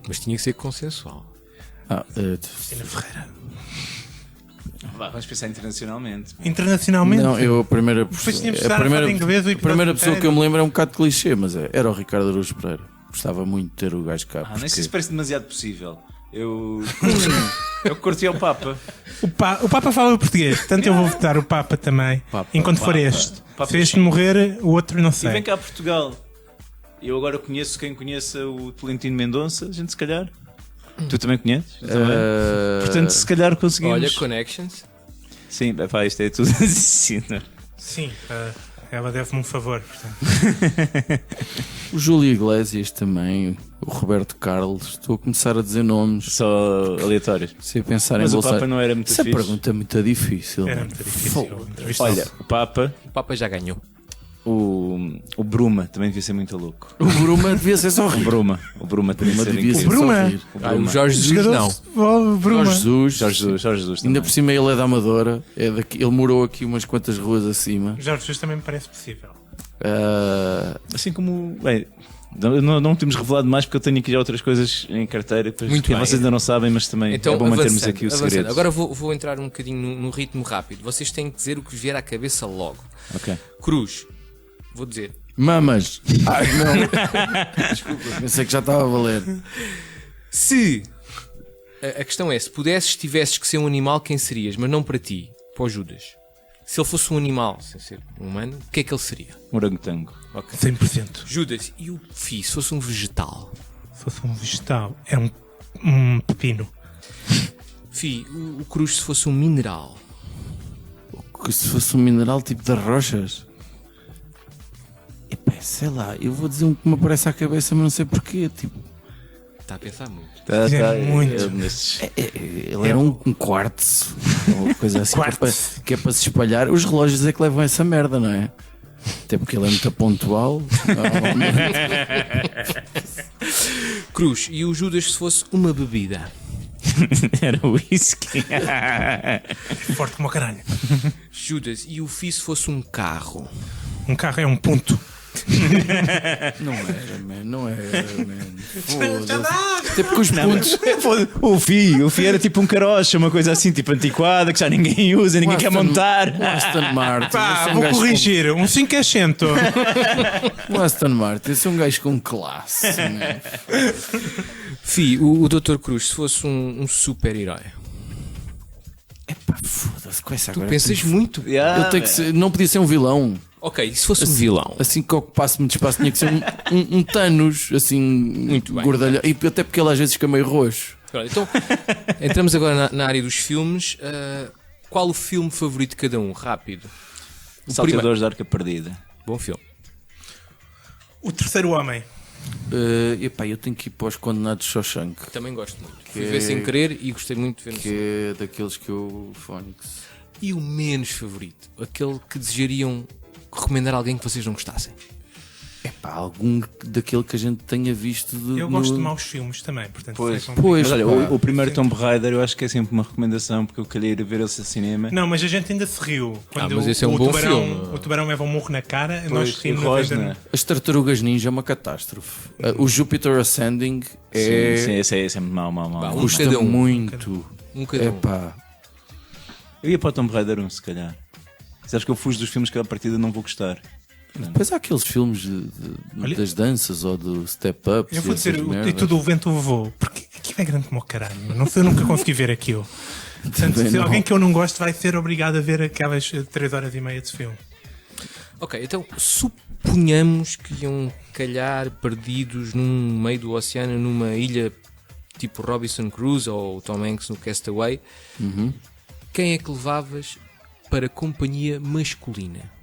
[SPEAKER 1] mas tinha que ser consensual.
[SPEAKER 4] Cristina Ferreira.
[SPEAKER 3] Vamos pensar internacionalmente.
[SPEAKER 4] Internacionalmente?
[SPEAKER 2] Não, eu a primeira
[SPEAKER 4] Depois tínhamos de
[SPEAKER 2] a
[SPEAKER 4] dar a
[SPEAKER 2] primeira,
[SPEAKER 4] falar em inglês o
[SPEAKER 2] a
[SPEAKER 4] episódio
[SPEAKER 2] primeira pessoa
[SPEAKER 4] inteiro.
[SPEAKER 2] que eu me lembro é um bocado clichê, mas era o Ricardo Araújo Pereira. Gostava muito de ter o gajo cá.
[SPEAKER 3] Nem
[SPEAKER 2] porque-
[SPEAKER 3] sei se parece demasiado possível. Eu curti ao Papa.
[SPEAKER 4] O Papa fala português, portanto eu vou votar o Papa também.
[SPEAKER 2] Papa,
[SPEAKER 4] enquanto for
[SPEAKER 3] Papa.
[SPEAKER 4] este.
[SPEAKER 3] Papa
[SPEAKER 4] Se este morrer, o outro não
[SPEAKER 3] E
[SPEAKER 4] sei.
[SPEAKER 3] vem cá a Portugal. Eu agora conheço quem conheça o Tolentino Mendonça, a gente se calhar. Tu também conheces? Eu também. Portanto, se calhar conseguimos.
[SPEAKER 1] Olha, connections.
[SPEAKER 3] Sim, pá, isto é tudo assim. Não?
[SPEAKER 4] Sim, ela deve-me um favor. Portanto.
[SPEAKER 2] O Júlio Iglesias também, o Roberto Carlos. Estou a começar a dizer nomes
[SPEAKER 3] Só aleatórios.
[SPEAKER 2] sem pensar
[SPEAKER 3] Mas
[SPEAKER 2] em
[SPEAKER 3] o
[SPEAKER 2] bolsar.
[SPEAKER 3] Papa não era muito
[SPEAKER 2] Essa
[SPEAKER 3] fixe.
[SPEAKER 2] pergunta é muito difícil.
[SPEAKER 4] Era
[SPEAKER 2] mano.
[SPEAKER 4] muito difícil entrevistar.
[SPEAKER 3] Olha, o Papa,
[SPEAKER 1] O Papa já ganhou.
[SPEAKER 3] o Bruma também devia ser muito louco.
[SPEAKER 2] O Bruma devia ser só
[SPEAKER 3] O
[SPEAKER 2] rir.
[SPEAKER 3] Bruma também
[SPEAKER 2] Bruma devia
[SPEAKER 3] devia ser
[SPEAKER 2] ser
[SPEAKER 3] incrível.
[SPEAKER 2] só
[SPEAKER 4] Bruma?
[SPEAKER 2] rir.
[SPEAKER 1] O Jorge Jesus
[SPEAKER 4] Jogador
[SPEAKER 1] não.
[SPEAKER 4] de futebol, Bruma.
[SPEAKER 2] Jorge Jesus.
[SPEAKER 3] Jorge Jesus também.
[SPEAKER 2] Ainda por cima ele é da Amadora. Ele morou aqui umas quantas ruas acima.
[SPEAKER 4] Jorge Jesus também me parece possível.
[SPEAKER 3] Assim como. Bem, não temos revelado mais porque eu tenho aqui já outras coisas em carteira pois,
[SPEAKER 1] Muito
[SPEAKER 3] que
[SPEAKER 1] bem.
[SPEAKER 3] vocês ainda não sabem, mas também
[SPEAKER 1] Então,
[SPEAKER 3] é bom mantermos
[SPEAKER 1] avançando,
[SPEAKER 3] aqui o
[SPEAKER 1] avançando.
[SPEAKER 3] segredo.
[SPEAKER 1] Agora vou entrar um bocadinho num ritmo rápido. Vocês têm que dizer o que vos vier à cabeça logo.
[SPEAKER 3] Ok.
[SPEAKER 1] Cruz, vou dizer.
[SPEAKER 2] Mamas. Ai não. Desculpa, pensei que já estava a valer.
[SPEAKER 1] Se a questão é, se pudesses, tivesses que ser um animal, quem serias? Mas não para ti, para o Judas. Se ele fosse um animal, sem ser um humano, o que é que ele seria?
[SPEAKER 3] Orangotango.
[SPEAKER 4] 100%.
[SPEAKER 1] Judas, e o Fi, se fosse um vegetal?
[SPEAKER 4] Se fosse um vegetal, é um pepino.
[SPEAKER 1] Fi, o Cruz, se fosse um mineral?
[SPEAKER 2] Que se fosse um mineral tipo das rochas. Epá, sei lá, eu vou dizer um que me aparece à cabeça, mas não sei porquê. Tipo,
[SPEAKER 1] Está a pensar muito.
[SPEAKER 4] Muito.
[SPEAKER 3] Nesses...
[SPEAKER 2] ele era um quartzo, ou coisa assim,
[SPEAKER 4] Quartzo.
[SPEAKER 2] que é para se espalhar. Os relógios é que levam essa merda, não é? Até porque ele é muito pontual.
[SPEAKER 1] Cruz, e o Judas, se fosse uma bebida?
[SPEAKER 3] Era o whisky.
[SPEAKER 4] Forte como o caralho.
[SPEAKER 1] Judas, e o Fi, se fosse um carro?
[SPEAKER 4] Um carro é um ponto.
[SPEAKER 2] Não era, man. Foda-se. Até porque os pontos.
[SPEAKER 3] O FI era tipo um carocha, uma coisa assim, tipo antiquada, que já ninguém usa, ninguém quer montar.
[SPEAKER 2] O Aston Martin.
[SPEAKER 4] Pá,
[SPEAKER 2] esse é um
[SPEAKER 4] vou
[SPEAKER 2] gajo
[SPEAKER 4] corrigir. Um 500.
[SPEAKER 2] O Aston Martin, esse é um gajo com classe. Man.
[SPEAKER 1] Fi, o Dr. Cruz, se fosse um super-herói,
[SPEAKER 2] Epá, foda-se, com essa
[SPEAKER 1] tu
[SPEAKER 2] agora.
[SPEAKER 1] pensas muito.
[SPEAKER 2] Eu tenho que ser, não podia ser um vilão.
[SPEAKER 1] Ok, e se fosse um vilão?
[SPEAKER 2] Assim que ocupasse muito espaço, tinha que ser um Thanos, assim,
[SPEAKER 1] Muito bem.
[SPEAKER 2] gordalhão. E até porque ele às vezes fica meio roxo.
[SPEAKER 1] Então, entramos agora na área dos filmes. Qual o filme favorito de cada um? Rápido. O
[SPEAKER 3] Salteadores da Arca Perdida.
[SPEAKER 1] Bom filme.
[SPEAKER 4] O Terceiro Homem.
[SPEAKER 2] Epá, eu tenho que ir para os Condenados de Shawshank,
[SPEAKER 1] Também gosto muito. Fui ver sem querer e gostei muito de ver no
[SPEAKER 2] que
[SPEAKER 1] cinema.
[SPEAKER 2] é daqueles que eu Fónix.
[SPEAKER 1] E o menos favorito? Aquele que desejariam recomendar a alguém que vocês não gostassem?
[SPEAKER 2] Epá, algum daquele que a gente tenha visto
[SPEAKER 4] Eu gosto de maus filmes também, portanto.
[SPEAKER 3] Pois,
[SPEAKER 4] sei como-
[SPEAKER 2] Pois,
[SPEAKER 3] Mas olha,
[SPEAKER 2] pá.
[SPEAKER 3] o primeiro Tomb Raider eu acho que é sempre uma recomendação, porque eu calhei ir ver esse ao cinema.
[SPEAKER 4] Não, mas a gente ainda se riu. Quando
[SPEAKER 1] mas esse é um bom filme.
[SPEAKER 4] O tubarão leva um murro na cara, nós
[SPEAKER 3] Pois,
[SPEAKER 4] rimos.
[SPEAKER 3] o Rosner.
[SPEAKER 2] As Tartarugas Ninja é uma catástrofe. O Jupiter Ascending é.
[SPEAKER 3] Sim, esse é muito mau.
[SPEAKER 1] Pá, um
[SPEAKER 2] Custa
[SPEAKER 1] cada um.
[SPEAKER 2] muito.
[SPEAKER 1] Cada um.
[SPEAKER 2] Epá.
[SPEAKER 3] Eu ia para o Tomb Raider 1, se calhar. Sabes que eu fujo dos filmes que à partida não vou gostar.
[SPEAKER 2] Depois há aqueles filmes
[SPEAKER 4] Olha-
[SPEAKER 2] das danças ou do Step Up.
[SPEAKER 4] Eu vou dizer, e tudo o vento voou. Porque aquilo é grande como o caralho. Eu nunca consegui ver aquilo. Portanto,
[SPEAKER 2] Também
[SPEAKER 4] se
[SPEAKER 2] não.
[SPEAKER 4] alguém que eu não gosto vai ser obrigado a ver aquelas 3 horas e meia de filme.
[SPEAKER 1] Ok, então suponhamos que iam calhar perdidos num meio do oceano, numa ilha tipo Robinson Crusoe ou Tom Hanks no Castaway. Quem é que levavas para companhia masculina?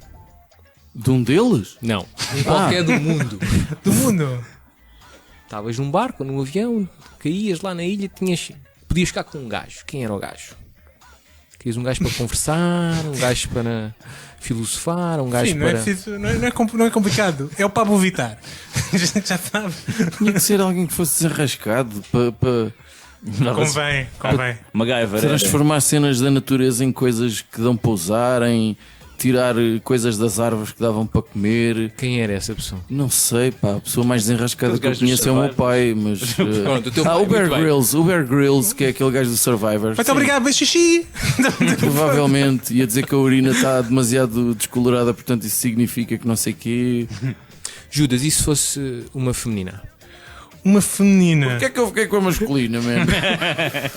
[SPEAKER 2] De um deles?
[SPEAKER 1] Não, qualquer do mundo.
[SPEAKER 4] Do mundo!
[SPEAKER 1] Estavas num barco, num avião, caías lá na ilha, podias ficar com um gajo. Quem era o gajo? Querias um gajo para conversar, um gajo para filosofar, um gajo
[SPEAKER 4] Sim, não é,
[SPEAKER 1] para...
[SPEAKER 4] preciso, não é complicado. É o Pablo Vittar. A gente já sabe.
[SPEAKER 2] Tinha que ser alguém que fosse desenrascado para
[SPEAKER 4] Convém.
[SPEAKER 3] MacGyver.
[SPEAKER 2] transformar cenas da natureza em coisas que dão para usar, em tirar coisas das árvores que davam para comer.
[SPEAKER 1] Quem era essa pessoa?
[SPEAKER 2] Não sei, pá, a pessoa mais desenrascada
[SPEAKER 3] Aqueles
[SPEAKER 2] que eu
[SPEAKER 3] gajos
[SPEAKER 2] conheço
[SPEAKER 3] dos
[SPEAKER 2] é o meu pai, mas.
[SPEAKER 1] Pronto, o teu pai,
[SPEAKER 2] o Bear
[SPEAKER 1] muito bem.
[SPEAKER 2] Grylls, o Bear Grylls, que é aquele gajo do Survivor.
[SPEAKER 4] Muito obrigado, beijo xixi.
[SPEAKER 2] Provavelmente ia dizer que a urina está demasiado descolorada, portanto isso significa que não sei o quê.
[SPEAKER 1] Judas, e se fosse uma feminina?
[SPEAKER 4] Uma feminina.
[SPEAKER 2] Porquê é que eu fiquei com a masculina, man?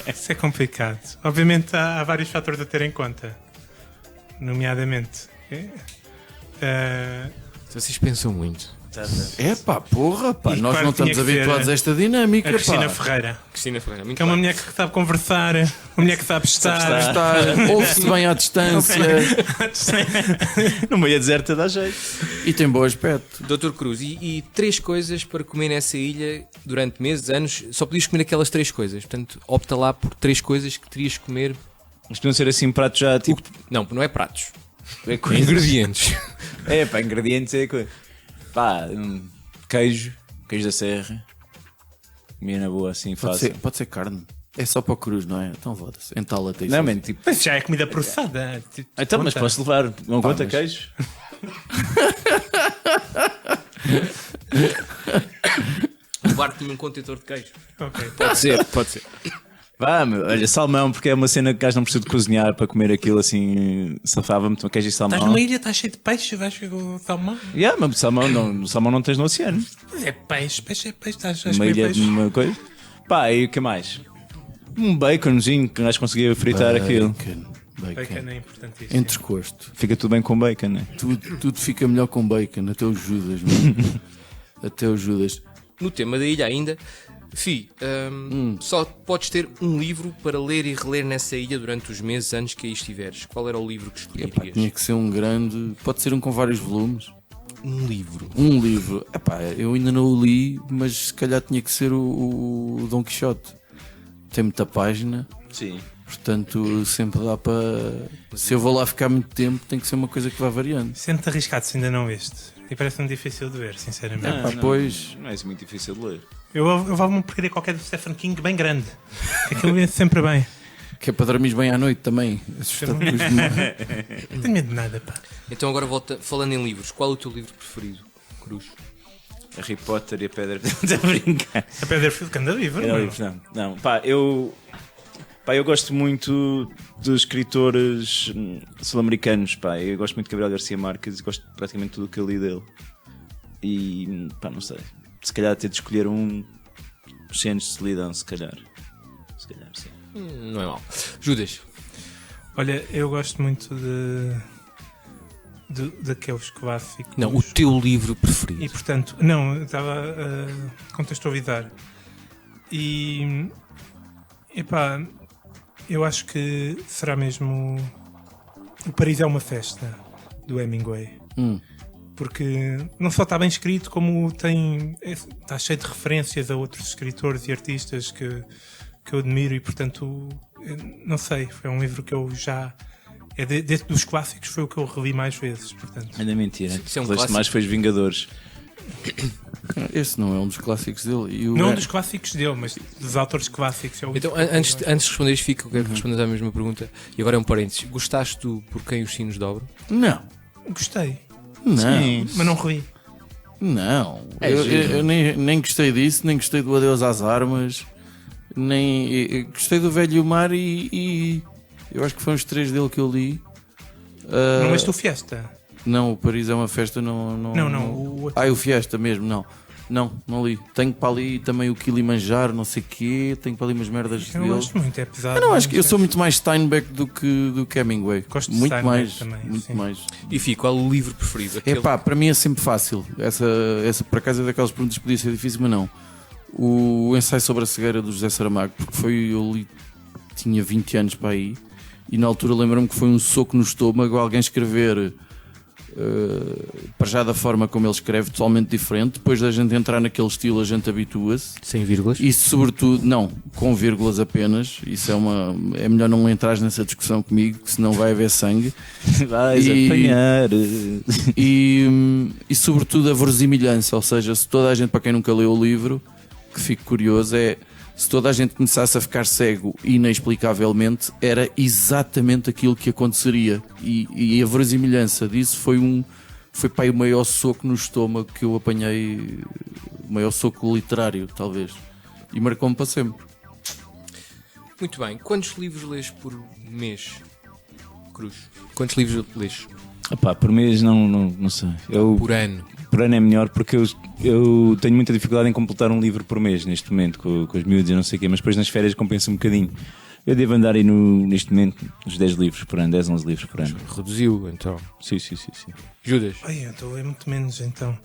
[SPEAKER 4] Isso é complicado. Obviamente há vários fatores a ter em conta. Nomeadamente.
[SPEAKER 1] Vocês pensam muito.
[SPEAKER 2] É pá, porra, pá,
[SPEAKER 4] E
[SPEAKER 2] nós
[SPEAKER 4] claro
[SPEAKER 2] não
[SPEAKER 4] que tinha
[SPEAKER 2] estamos
[SPEAKER 4] que ser
[SPEAKER 2] habituados a esta dinâmica,
[SPEAKER 4] A Cristina
[SPEAKER 2] pá.
[SPEAKER 4] Ferreira.
[SPEAKER 1] Cristina Ferreira, muito
[SPEAKER 4] Que é uma
[SPEAKER 1] bem.
[SPEAKER 4] mulher que sabe conversar, uma mulher que sabe estar.
[SPEAKER 2] Está, ouve-se bem à distância
[SPEAKER 3] No meio deserta dá jeito.
[SPEAKER 2] e tem bom aspecto.
[SPEAKER 1] Dr. Cruz, e 3 coisas para comer nessa ilha durante meses, anos, só podias comer aquelas 3 coisas. Portanto, opta lá por 3 coisas que terias que comer.
[SPEAKER 3] Mas podiam ser assim pratos já tipo.
[SPEAKER 1] Não, não é pratos.
[SPEAKER 3] É
[SPEAKER 1] É ingredientes.
[SPEAKER 3] É, pá, ingredientes é coisa. Pá, queijo da serra. Comia na boa assim, fácil.
[SPEAKER 2] Pode ser carne. É só para o cruz, não é? Então foda-se. Entala-te isso.
[SPEAKER 3] Não, man, tipo.
[SPEAKER 4] Mas já é comida processada.
[SPEAKER 3] Então, mas
[SPEAKER 4] Conta.
[SPEAKER 3] posso levar. Não conta
[SPEAKER 2] mas-
[SPEAKER 3] queijo?
[SPEAKER 1] Levar-te num contentor de queijo.
[SPEAKER 4] Ok.
[SPEAKER 1] Pode ser, pode ser.
[SPEAKER 3] Vá, meu, olha, salmão, porque é uma cena que o gajo não precisa de cozinhar para comer aquilo assim. Safava-me, queijo e salmão.
[SPEAKER 4] Estás numa ilha, estás cheio de peixe, vais ver o salmão.
[SPEAKER 3] Yeah, mas salmão não tens no oceano.
[SPEAKER 4] Mas é peixe, estás a
[SPEAKER 3] Uma
[SPEAKER 4] comer
[SPEAKER 3] ilha
[SPEAKER 4] peixe.
[SPEAKER 3] de uma coisa. Pá, e o que mais? Um baconzinho que o gajo conseguia fritar aquilo.
[SPEAKER 4] Bacon é importantíssimo.
[SPEAKER 2] Entrecosto.
[SPEAKER 3] Fica tudo bem com bacon, né?
[SPEAKER 2] Tudo fica melhor com bacon, até o Judas, mano. Até o Judas.
[SPEAKER 1] No tema da ilha ainda, Fi, só podes ter um livro para ler e reler nessa ilha durante os meses, anos que aí estiveres. Qual era o livro que
[SPEAKER 2] Epá,
[SPEAKER 1] escolherias?
[SPEAKER 2] tinha que ser um grande. Pode ser um com vários volumes.
[SPEAKER 1] Um livro.
[SPEAKER 2] Um livro. Epá, eu ainda não o li, mas se calhar tinha que ser o Dom Quixote. Tem muita página,
[SPEAKER 3] Sim.
[SPEAKER 2] portanto sempre dá para. Se eu vou lá ficar muito tempo, tem que ser uma coisa que vá variando.
[SPEAKER 4] Sente-te arriscado se ainda não viste. E parece-me difícil de ver, sinceramente.
[SPEAKER 2] Epá, pois.
[SPEAKER 3] Não é assim muito difícil de ler.
[SPEAKER 4] Eu vou-me perder qualquer do Stephen King bem grande. Aquilo é sempre bem.
[SPEAKER 2] Que é para dormir bem à noite também. Assustado com os demónios.
[SPEAKER 4] Não tenho medo de nada, pá.
[SPEAKER 1] Então agora volta, falando em livros, qual é o teu livro preferido, Cruz?
[SPEAKER 3] Harry Potter e a Pedra Filosofal. Estou a brincar.
[SPEAKER 4] A Pedra Filosofal que anda livre,
[SPEAKER 3] Era
[SPEAKER 4] não é?
[SPEAKER 3] livro, não. Pá, eu gosto muito de escritores sul-americanos. Pá. Eu gosto muito de Gabriel Garcia Marques e gosto de praticamente tudo o que eu li dele. E pá, não sei. Se calhar ter de escolher um. Os Cenos de Solidão, se calhar. Se calhar, sim.
[SPEAKER 1] Não é mau. Judas.
[SPEAKER 4] Olha, eu gosto muito daqueles clássicos.
[SPEAKER 1] Não, o teu livro preferido.
[SPEAKER 4] E portanto, não, eu estava a contextualizar. E epá, eu acho que será mesmo O Paris é uma Festa, do Hemingway. Porque não só está bem escrito, como está cheio de referências a outros escritores e artistas que eu admiro e portanto, não sei, foi um livro que eu já... dos clássicos foi o que eu revi mais vezes, portanto.
[SPEAKER 3] Ainda mentira.
[SPEAKER 1] Isso é um
[SPEAKER 3] O que
[SPEAKER 1] clássico.
[SPEAKER 3] mais foi Os Vingadores.
[SPEAKER 2] Esse não é um dos clássicos dele. E o
[SPEAKER 4] Não dos clássicos dele, mas dos autores clássicos. É o
[SPEAKER 1] Então,
[SPEAKER 4] livro que eu
[SPEAKER 1] antes
[SPEAKER 4] gosto.
[SPEAKER 1] de responderes, fica, eu quero que respondas à mesma pergunta. E agora é um parênteses. Gostaste do Por Quem os Sinos Dobram?
[SPEAKER 2] Não.
[SPEAKER 4] Gostei,
[SPEAKER 2] Não.
[SPEAKER 3] Sim.
[SPEAKER 4] mas não revi.
[SPEAKER 2] Não.
[SPEAKER 3] É
[SPEAKER 2] eu
[SPEAKER 3] giro.
[SPEAKER 2] nem gostei disso, nem gostei do Adeus às Armas, eu gostei do Velho e o Mar e eu acho que foram os 3 dele que eu li.
[SPEAKER 4] Não leste o Fiesta?
[SPEAKER 2] Não, o Paris é uma Festa, não.
[SPEAKER 4] Não, o outro.
[SPEAKER 2] O Fiesta mesmo, não. Não li. Tenho para ali também o Kilimanjaro, não sei o quê. Tenho para ali umas merdas
[SPEAKER 4] Eu
[SPEAKER 2] dele.
[SPEAKER 4] gosto muito, é pesado.
[SPEAKER 2] Eu não acho que eu
[SPEAKER 4] mas
[SPEAKER 2] sou muito mais Steinbeck do que Hemingway.
[SPEAKER 4] Gosto de
[SPEAKER 2] muito
[SPEAKER 4] Steinbeck
[SPEAKER 2] mais,
[SPEAKER 4] também,
[SPEAKER 2] muito
[SPEAKER 4] sim.
[SPEAKER 2] mais.
[SPEAKER 1] E fico, qual é o livro preferido? Aquele...
[SPEAKER 2] Epá, para mim é sempre fácil. Essa por acaso é daquelas perguntas que podia ser difícil, mas não. O Ensaio sobre a Cegueira do José Saramago, porque eu li, tinha 20 anos para aí, e na altura lembro-me que foi um soco no estômago alguém escrever para já da forma como ele escreve, totalmente diferente. Depois da gente entrar naquele estilo, a gente habitua-se.
[SPEAKER 1] Sem vírgulas?
[SPEAKER 2] E sobretudo, não, com vírgulas apenas. Isso é melhor não entrar nessa discussão comigo, que senão vai haver sangue.
[SPEAKER 3] Vais
[SPEAKER 2] E-
[SPEAKER 3] apanhar.
[SPEAKER 2] E sobretudo a verosimilhança, ou seja, se toda a gente, para quem nunca leu o livro, que fique curioso, se toda a gente começasse a ficar cego inexplicavelmente, era exatamente aquilo que aconteceria. E a verosimilhança disso foi pá, o maior soco no estômago que eu apanhei, o maior soco literário, talvez. E marcou-me para sempre.
[SPEAKER 1] Muito bem. Quantos livros lês por mês, Cruz? Quantos livros lês
[SPEAKER 3] Epá, por mês não sei.
[SPEAKER 1] por ano?
[SPEAKER 3] Por ano é melhor porque eu tenho muita dificuldade em completar um livro por mês neste momento, com os miúdos e não sei o quê, mas depois nas férias compensa um bocadinho. Eu devo andar aí neste momento uns 10 livros por ano, 10, 11 livros por ano.
[SPEAKER 1] Reduziu, então.
[SPEAKER 3] Sim.
[SPEAKER 1] Judas?
[SPEAKER 4] Ai, eu estou a ler muito menos então.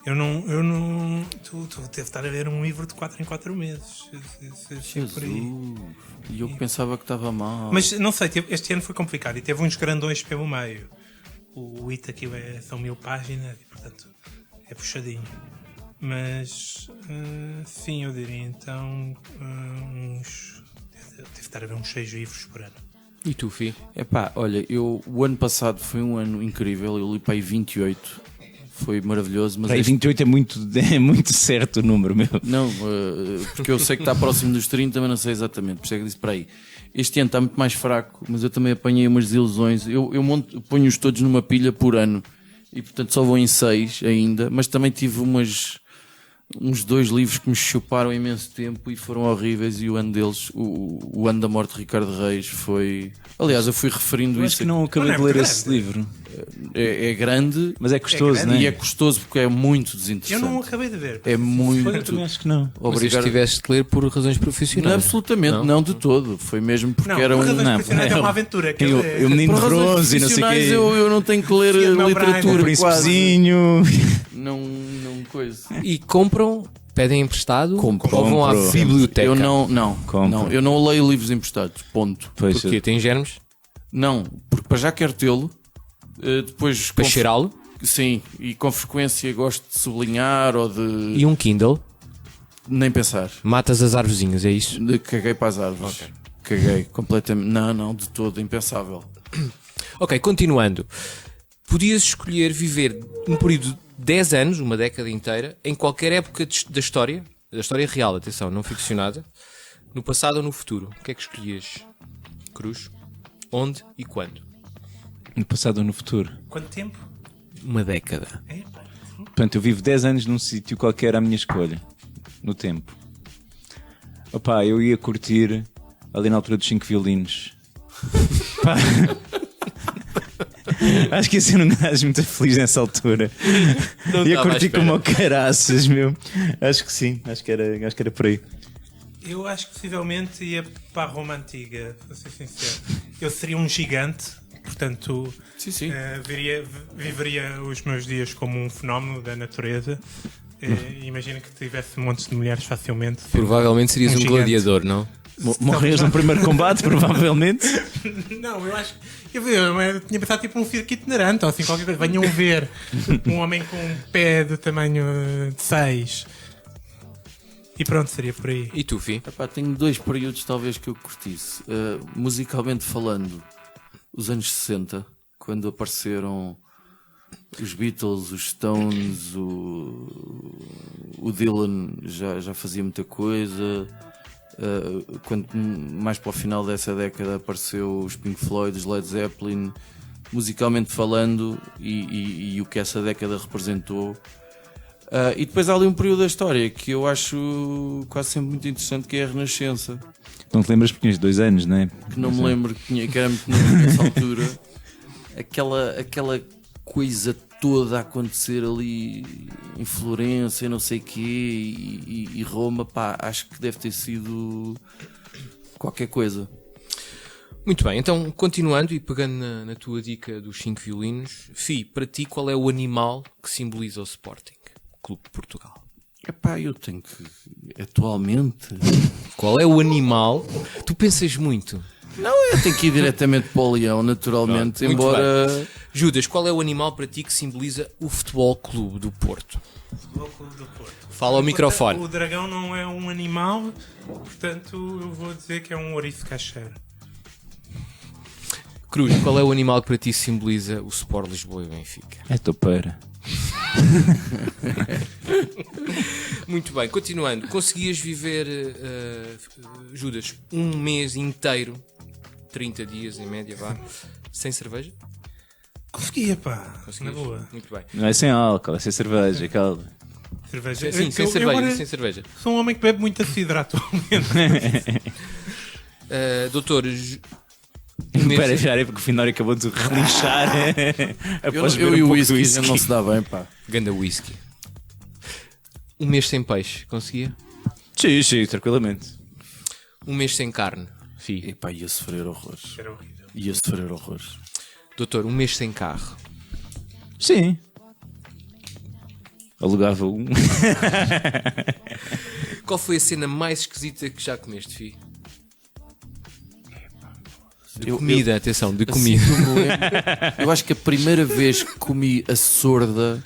[SPEAKER 4] Eu não. Tu deve estar a ver um livro de 4 em 4 meses. Por aí.
[SPEAKER 2] E eu que pensava que estava mal.
[SPEAKER 4] Mas não sei, este ano foi complicado e teve uns grandões pelo meio. O It aqui são 1000 páginas e portanto é puxadinho. Mas sim, eu diria então uns. Deve estar a ver uns 6 livros por ano.
[SPEAKER 1] E tu, Fi?
[SPEAKER 2] Epá, olha, o ano passado foi um ano incrível, eu li para aí 28, foi maravilhoso, mas
[SPEAKER 3] Para aí 28 é muito certo o número, meu.
[SPEAKER 2] não, porque eu sei que está próximo dos 30, mas não sei exatamente, por isso é que disse para aí. Este ano está muito mais fraco, mas eu também apanhei umas desilusões, eu ponho-os todos numa pilha por ano, e portanto só vou em 6 ainda, mas também tive uns 2 livros que me chuparam imenso tempo e foram horríveis, e o ano deles, o ano da morte de Ricardo Reis, foi... Aliás, eu fui referindo
[SPEAKER 3] Eu
[SPEAKER 2] isso.
[SPEAKER 3] acho que não acabei
[SPEAKER 4] Não é
[SPEAKER 3] de ler
[SPEAKER 4] muito
[SPEAKER 3] esse
[SPEAKER 4] grande.
[SPEAKER 3] livro.
[SPEAKER 2] É grande,
[SPEAKER 3] Mas é custoso,
[SPEAKER 4] grande
[SPEAKER 3] não é?
[SPEAKER 2] e é custoso porque é muito
[SPEAKER 4] Eu
[SPEAKER 2] desinteressante.
[SPEAKER 4] não acabei de ver.
[SPEAKER 2] É muito.
[SPEAKER 3] Eu também acho que não.
[SPEAKER 1] Mas
[SPEAKER 2] Obrigado.
[SPEAKER 1] tiveste de ler por razões
[SPEAKER 2] Não,
[SPEAKER 1] profissionais.
[SPEAKER 2] absolutamente, não de todo. Foi mesmo porque
[SPEAKER 4] Não,
[SPEAKER 2] era
[SPEAKER 4] por
[SPEAKER 2] um.
[SPEAKER 4] razões
[SPEAKER 3] não,
[SPEAKER 4] profissionais é
[SPEAKER 3] é
[SPEAKER 4] uma
[SPEAKER 3] o-
[SPEAKER 4] aventura.
[SPEAKER 3] Tem o menino
[SPEAKER 2] Por
[SPEAKER 3] de
[SPEAKER 2] razões
[SPEAKER 3] bronze e não sei o
[SPEAKER 2] profissionais,
[SPEAKER 3] quê.
[SPEAKER 2] eu não tenho que ler
[SPEAKER 4] Fiat Mel
[SPEAKER 2] literatura
[SPEAKER 3] O
[SPEAKER 4] Braga,
[SPEAKER 2] quase.
[SPEAKER 3] príncipezinho.
[SPEAKER 2] Não coisa.
[SPEAKER 1] E compram, pedem emprestado
[SPEAKER 2] Compro.
[SPEAKER 1] ou vão à
[SPEAKER 3] Compro.
[SPEAKER 1] biblioteca?
[SPEAKER 2] Eu não.
[SPEAKER 3] Compro.
[SPEAKER 2] Não, eu não leio livros emprestados. Ponto.
[SPEAKER 3] Pois,
[SPEAKER 1] Porque tem germes
[SPEAKER 2] Não, porque para já quero tê-lo. Depois
[SPEAKER 1] para cheirá-lo
[SPEAKER 2] Sim, e com frequência gosto de sublinhar ou de
[SPEAKER 1] e um Kindle.
[SPEAKER 2] nem pensar.
[SPEAKER 1] Matas as arvozinhas, é isso?
[SPEAKER 2] Caguei para as árvores. Caguei completamente. Não, de todo, impensável.
[SPEAKER 1] Ok, continuando. Podias escolher viver um período de 10 anos, uma década inteira, em qualquer época da história real, atenção, não ficcionada, no passado ou no futuro. O que é que escolhias? Cruz? Onde e quando?
[SPEAKER 3] No passado ou no futuro?
[SPEAKER 4] Quanto tempo?
[SPEAKER 1] Uma década.
[SPEAKER 4] Epá,
[SPEAKER 3] Portanto, eu vivo 10 anos num sítio qualquer à minha escolha. No tempo. Opa, eu ia curtir ali na altura dos 5 violinos. Pá. Acho que ia ser um gajo muito feliz nessa altura.
[SPEAKER 1] Não
[SPEAKER 3] Ia
[SPEAKER 1] estava à
[SPEAKER 3] curtir
[SPEAKER 1] espera.
[SPEAKER 3] como o caraças, meu. Acho que sim, acho que era por aí.
[SPEAKER 4] eu acho que possivelmente ia para a Roma Antiga, para ser sincero. Eu seria um gigante, portanto
[SPEAKER 2] Sim.
[SPEAKER 4] viveria os meus dias como um fenómeno da natureza. Imagina que tivesse montes de mulheres facilmente.
[SPEAKER 1] Provavelmente serias um
[SPEAKER 4] gigante.
[SPEAKER 1] gladiador, não?
[SPEAKER 3] Morrias no primeiro combate, provavelmente.
[SPEAKER 4] Não, eu acho que. Eu tinha pensado tipo um circo itinerante ou assim, qualquer coisa. Venham ver um homem com um pé do tamanho de 6. E pronto, seria por aí.
[SPEAKER 1] E tu, Fih?
[SPEAKER 2] Epá, tenho 2 períodos talvez que eu curtisse. Musicalmente falando, os anos 60, quando apareceram os Beatles, os Stones, o Dylan já fazia muita coisa. Quando mais para o final dessa década apareceu os Pink Floyd, os Led Zeppelin, musicalmente falando, e o que essa década representou. E depois há ali um período da história que eu acho quase sempre muito interessante, que é a Renascença,
[SPEAKER 3] Não te lembras porque tinhas 2 anos, não é?
[SPEAKER 2] que não me lembro que era muito novo nessa altura. Aquela coisa toda a acontecer ali em Florença, não sei o quê, e Roma, pá, acho que deve ter sido qualquer coisa.
[SPEAKER 1] Muito bem, então continuando e pegando na tua dica dos 5 violinos, Fih, para ti qual é o animal que simboliza o Sporting Clube de Portugal?
[SPEAKER 2] Epá, eu tenho que... Atualmente...
[SPEAKER 1] Qual é o animal? Tu pensas muito.
[SPEAKER 2] Não, eu tenho que ir diretamente para o leão, naturalmente,
[SPEAKER 1] Pronto, muito
[SPEAKER 2] embora...
[SPEAKER 1] Judas, qual é o animal para ti que simboliza o Futebol Clube do Porto?
[SPEAKER 4] Futebol Clube do Porto.
[SPEAKER 1] Fala ao microfone.
[SPEAKER 4] O dragão não é um animal, portanto eu vou dizer que é um ouriço cacheiro.
[SPEAKER 1] Cruz, qual é o animal que para ti simboliza o Sport Lisboa e Benfica?
[SPEAKER 3] É topeira.
[SPEAKER 1] Muito bem, continuando. Conseguias viver, Judas, um mês inteiro, 30 dias em média, vá, sem cerveja?
[SPEAKER 4] Conseguia, pá,
[SPEAKER 1] Conseguias?
[SPEAKER 4] na boa.
[SPEAKER 1] Muito bem.
[SPEAKER 3] Não é sem álcool, é sem cerveja, calma.
[SPEAKER 4] Cerveja.
[SPEAKER 1] Sim, sem
[SPEAKER 4] Eu
[SPEAKER 1] cerveja,
[SPEAKER 4] agora
[SPEAKER 1] sem cerveja.
[SPEAKER 4] sou um homem que bebe muita cidra atualmente.
[SPEAKER 1] Doutor,
[SPEAKER 3] Espera, já é porque o Finório acabou de relinchar. Após
[SPEAKER 2] Eu
[SPEAKER 3] beber
[SPEAKER 2] e
[SPEAKER 3] um
[SPEAKER 2] o
[SPEAKER 3] pouco de
[SPEAKER 2] whisky
[SPEAKER 3] whisky.
[SPEAKER 2] não se dá bem, pá.
[SPEAKER 1] ganda whisky. Um mês sem peixe, conseguia?
[SPEAKER 3] Sim, tranquilamente.
[SPEAKER 1] Um mês sem carne, Fih.
[SPEAKER 2] Epá, ia sofrer horrores.
[SPEAKER 4] Era horrível.
[SPEAKER 2] Ia sofrer horrores.
[SPEAKER 1] Doutor, um mês sem carro.
[SPEAKER 3] Sim. Alugava um.
[SPEAKER 1] Qual foi a cena mais esquisita que já comeste, Fih? De comida, atenção, de comida.
[SPEAKER 2] Assim que eu me lembro, eu acho que a primeira vez que comi a sorda,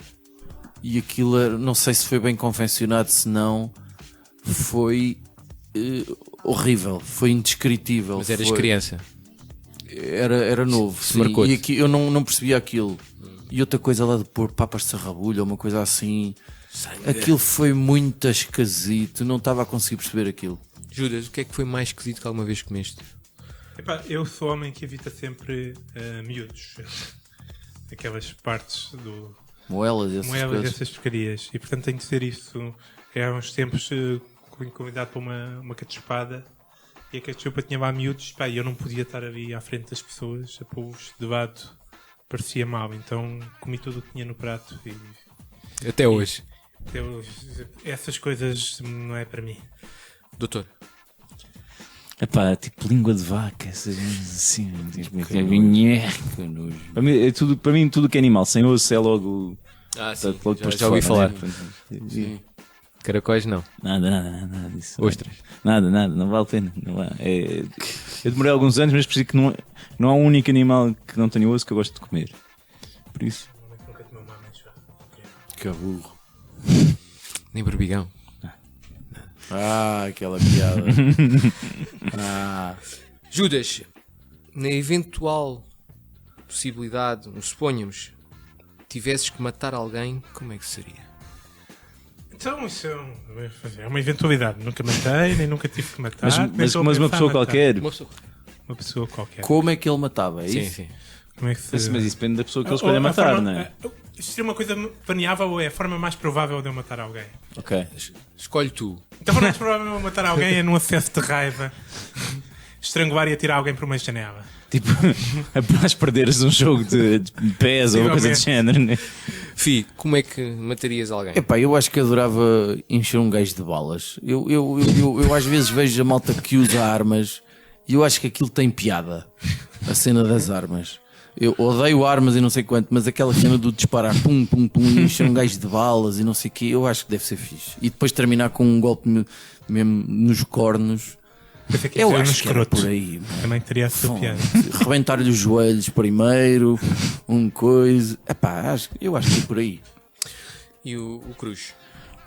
[SPEAKER 2] e aquilo era, não sei se foi bem confeccionado, se não, foi horrível, foi indescritível.
[SPEAKER 1] Mas eras
[SPEAKER 2] foi,
[SPEAKER 1] criança.
[SPEAKER 2] Era novo, sim,
[SPEAKER 1] marcou-te.
[SPEAKER 2] e aqui eu não percebia aquilo. E outra coisa lá de pôr papas de sarrabulho ou uma coisa assim, aquilo foi muito esquisito, não estava a conseguir perceber aquilo.
[SPEAKER 1] Judas, o que é que foi mais esquisito que alguma vez comeste?
[SPEAKER 4] Epá, eu sou homem que evita sempre miúdos. Aquelas partes do
[SPEAKER 2] Moelas e essas
[SPEAKER 4] moedas
[SPEAKER 2] coisas.
[SPEAKER 4] dessas porcarias. E portanto tenho que ser isso. Há uns tempos fui convidado para uma cachupada e a cachupa tinha lá miúdos. Pá, e eu não podia estar ali à frente das pessoas a pô-los de lado. Parecia mal. Então comi tudo o que tinha no prato. E
[SPEAKER 1] Até hoje.
[SPEAKER 4] essas coisas não é para mim.
[SPEAKER 1] Doutor,
[SPEAKER 3] Epá, tipo língua de vaca, essas coisas assim. Tipo,
[SPEAKER 2] Que nojo.
[SPEAKER 3] para mim, tudo que é animal sem osso é logo.
[SPEAKER 1] sim,
[SPEAKER 3] logo
[SPEAKER 1] já,
[SPEAKER 3] posto
[SPEAKER 1] já ouvi
[SPEAKER 3] fora,
[SPEAKER 1] falar.
[SPEAKER 3] né?
[SPEAKER 2] Sim.
[SPEAKER 1] Caracóis não.
[SPEAKER 3] Nada disso.
[SPEAKER 1] Ostras.
[SPEAKER 3] Nada, não vale a pena. Não há. Eu demorei alguns anos, mas percebi que não há um único animal que não tenha osso que eu gosto de comer. Por isso.
[SPEAKER 4] Nunca tomei uma ameixa.
[SPEAKER 2] Que burro.
[SPEAKER 1] Nem berbigão.
[SPEAKER 2] Aquela piada.
[SPEAKER 1] Judas, na eventual possibilidade, suponhamos, tivesses que matar alguém, como é que seria?
[SPEAKER 4] Então, isso é uma eventualidade. Nunca matei, nem nunca tive que matar. nem
[SPEAKER 3] Mas
[SPEAKER 4] estou a
[SPEAKER 3] uma
[SPEAKER 4] pensar
[SPEAKER 3] pessoa
[SPEAKER 4] em matar.
[SPEAKER 3] qualquer.
[SPEAKER 1] Uma pessoa.
[SPEAKER 4] Uma pessoa qualquer.
[SPEAKER 2] Como é que ele matava? É
[SPEAKER 1] Sim,
[SPEAKER 2] isso?
[SPEAKER 1] sim.
[SPEAKER 4] Como é que se...
[SPEAKER 3] Mas isso depende da pessoa que ele
[SPEAKER 4] Ou
[SPEAKER 3] escolhe
[SPEAKER 4] a
[SPEAKER 3] matar,
[SPEAKER 4] forma-
[SPEAKER 3] não é?
[SPEAKER 4] Isto seria uma coisa planeável ou é a forma mais provável de eu matar alguém?
[SPEAKER 3] Ok.
[SPEAKER 1] Escolhe tu.
[SPEAKER 4] Então a forma mais provável de eu matar alguém é num acesso de raiva estrangular e atirar alguém por uma janela.
[SPEAKER 3] Tipo, após perderes um jogo de pés ou uma coisa de género, né?
[SPEAKER 1] Fi, como é que matarias alguém?
[SPEAKER 2] Epá, eu acho que adorava encher um gajo de balas. Eu às vezes vejo a malta que usa armas e eu acho que aquilo tem piada. A cena das armas. Eu odeio armas e não sei quanto, mas aquela cena do disparar pum, pum, pum, e encher um gajo de balas e não sei o quê, eu acho que deve ser fixe. E depois terminar com um golpe mesmo nos cornos.
[SPEAKER 4] Pensei que ia
[SPEAKER 2] Eu
[SPEAKER 4] ser um
[SPEAKER 2] acho que era
[SPEAKER 4] escroto.
[SPEAKER 2] por aí. Mano.
[SPEAKER 4] Também teria a sua piada.
[SPEAKER 2] Rebentar-lhe os joelhos primeiro, coisa. Epá, eu acho que é por aí.
[SPEAKER 1] E o Cruz?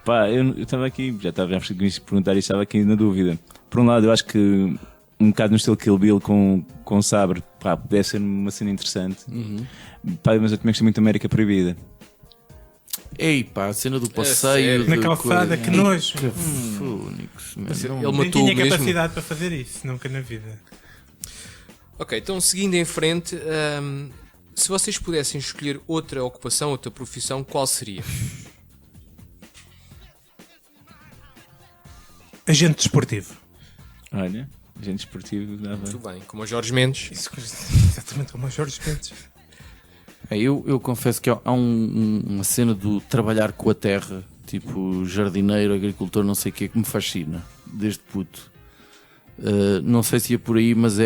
[SPEAKER 3] Pá, eu estava aqui, já estava a perguntar e estava aqui na dúvida. Por um lado, eu acho que um bocado no estilo Kill Bill com sabre, pá, deve ser uma cena interessante. Pá, mas eu também gostei muito da América Proibida.
[SPEAKER 2] Ei pá, a cena do
[SPEAKER 1] sério?
[SPEAKER 2] passeio.
[SPEAKER 4] Na
[SPEAKER 2] de
[SPEAKER 4] calçada,
[SPEAKER 2] coisa.
[SPEAKER 4] que nojo.
[SPEAKER 2] Fónix, mano.
[SPEAKER 1] Ele
[SPEAKER 4] Nem
[SPEAKER 1] matou
[SPEAKER 4] tinha
[SPEAKER 1] mesmo.
[SPEAKER 4] capacidade para fazer isso, nunca na vida.
[SPEAKER 1] Ok, então seguindo em frente, se vocês pudessem escolher outra ocupação, outra profissão, qual seria?
[SPEAKER 4] Agente desportivo.
[SPEAKER 3] Olha, agente esportivo dava.
[SPEAKER 1] Muito bem, como o Jorge Mendes.
[SPEAKER 4] Isso, exatamente como o Jorge Mendes.
[SPEAKER 2] Eu confesso que há uma cena do trabalhar com a terra, tipo jardineiro, agricultor, não sei o que, que me fascina, desde puto. Não sei se ia por aí, mas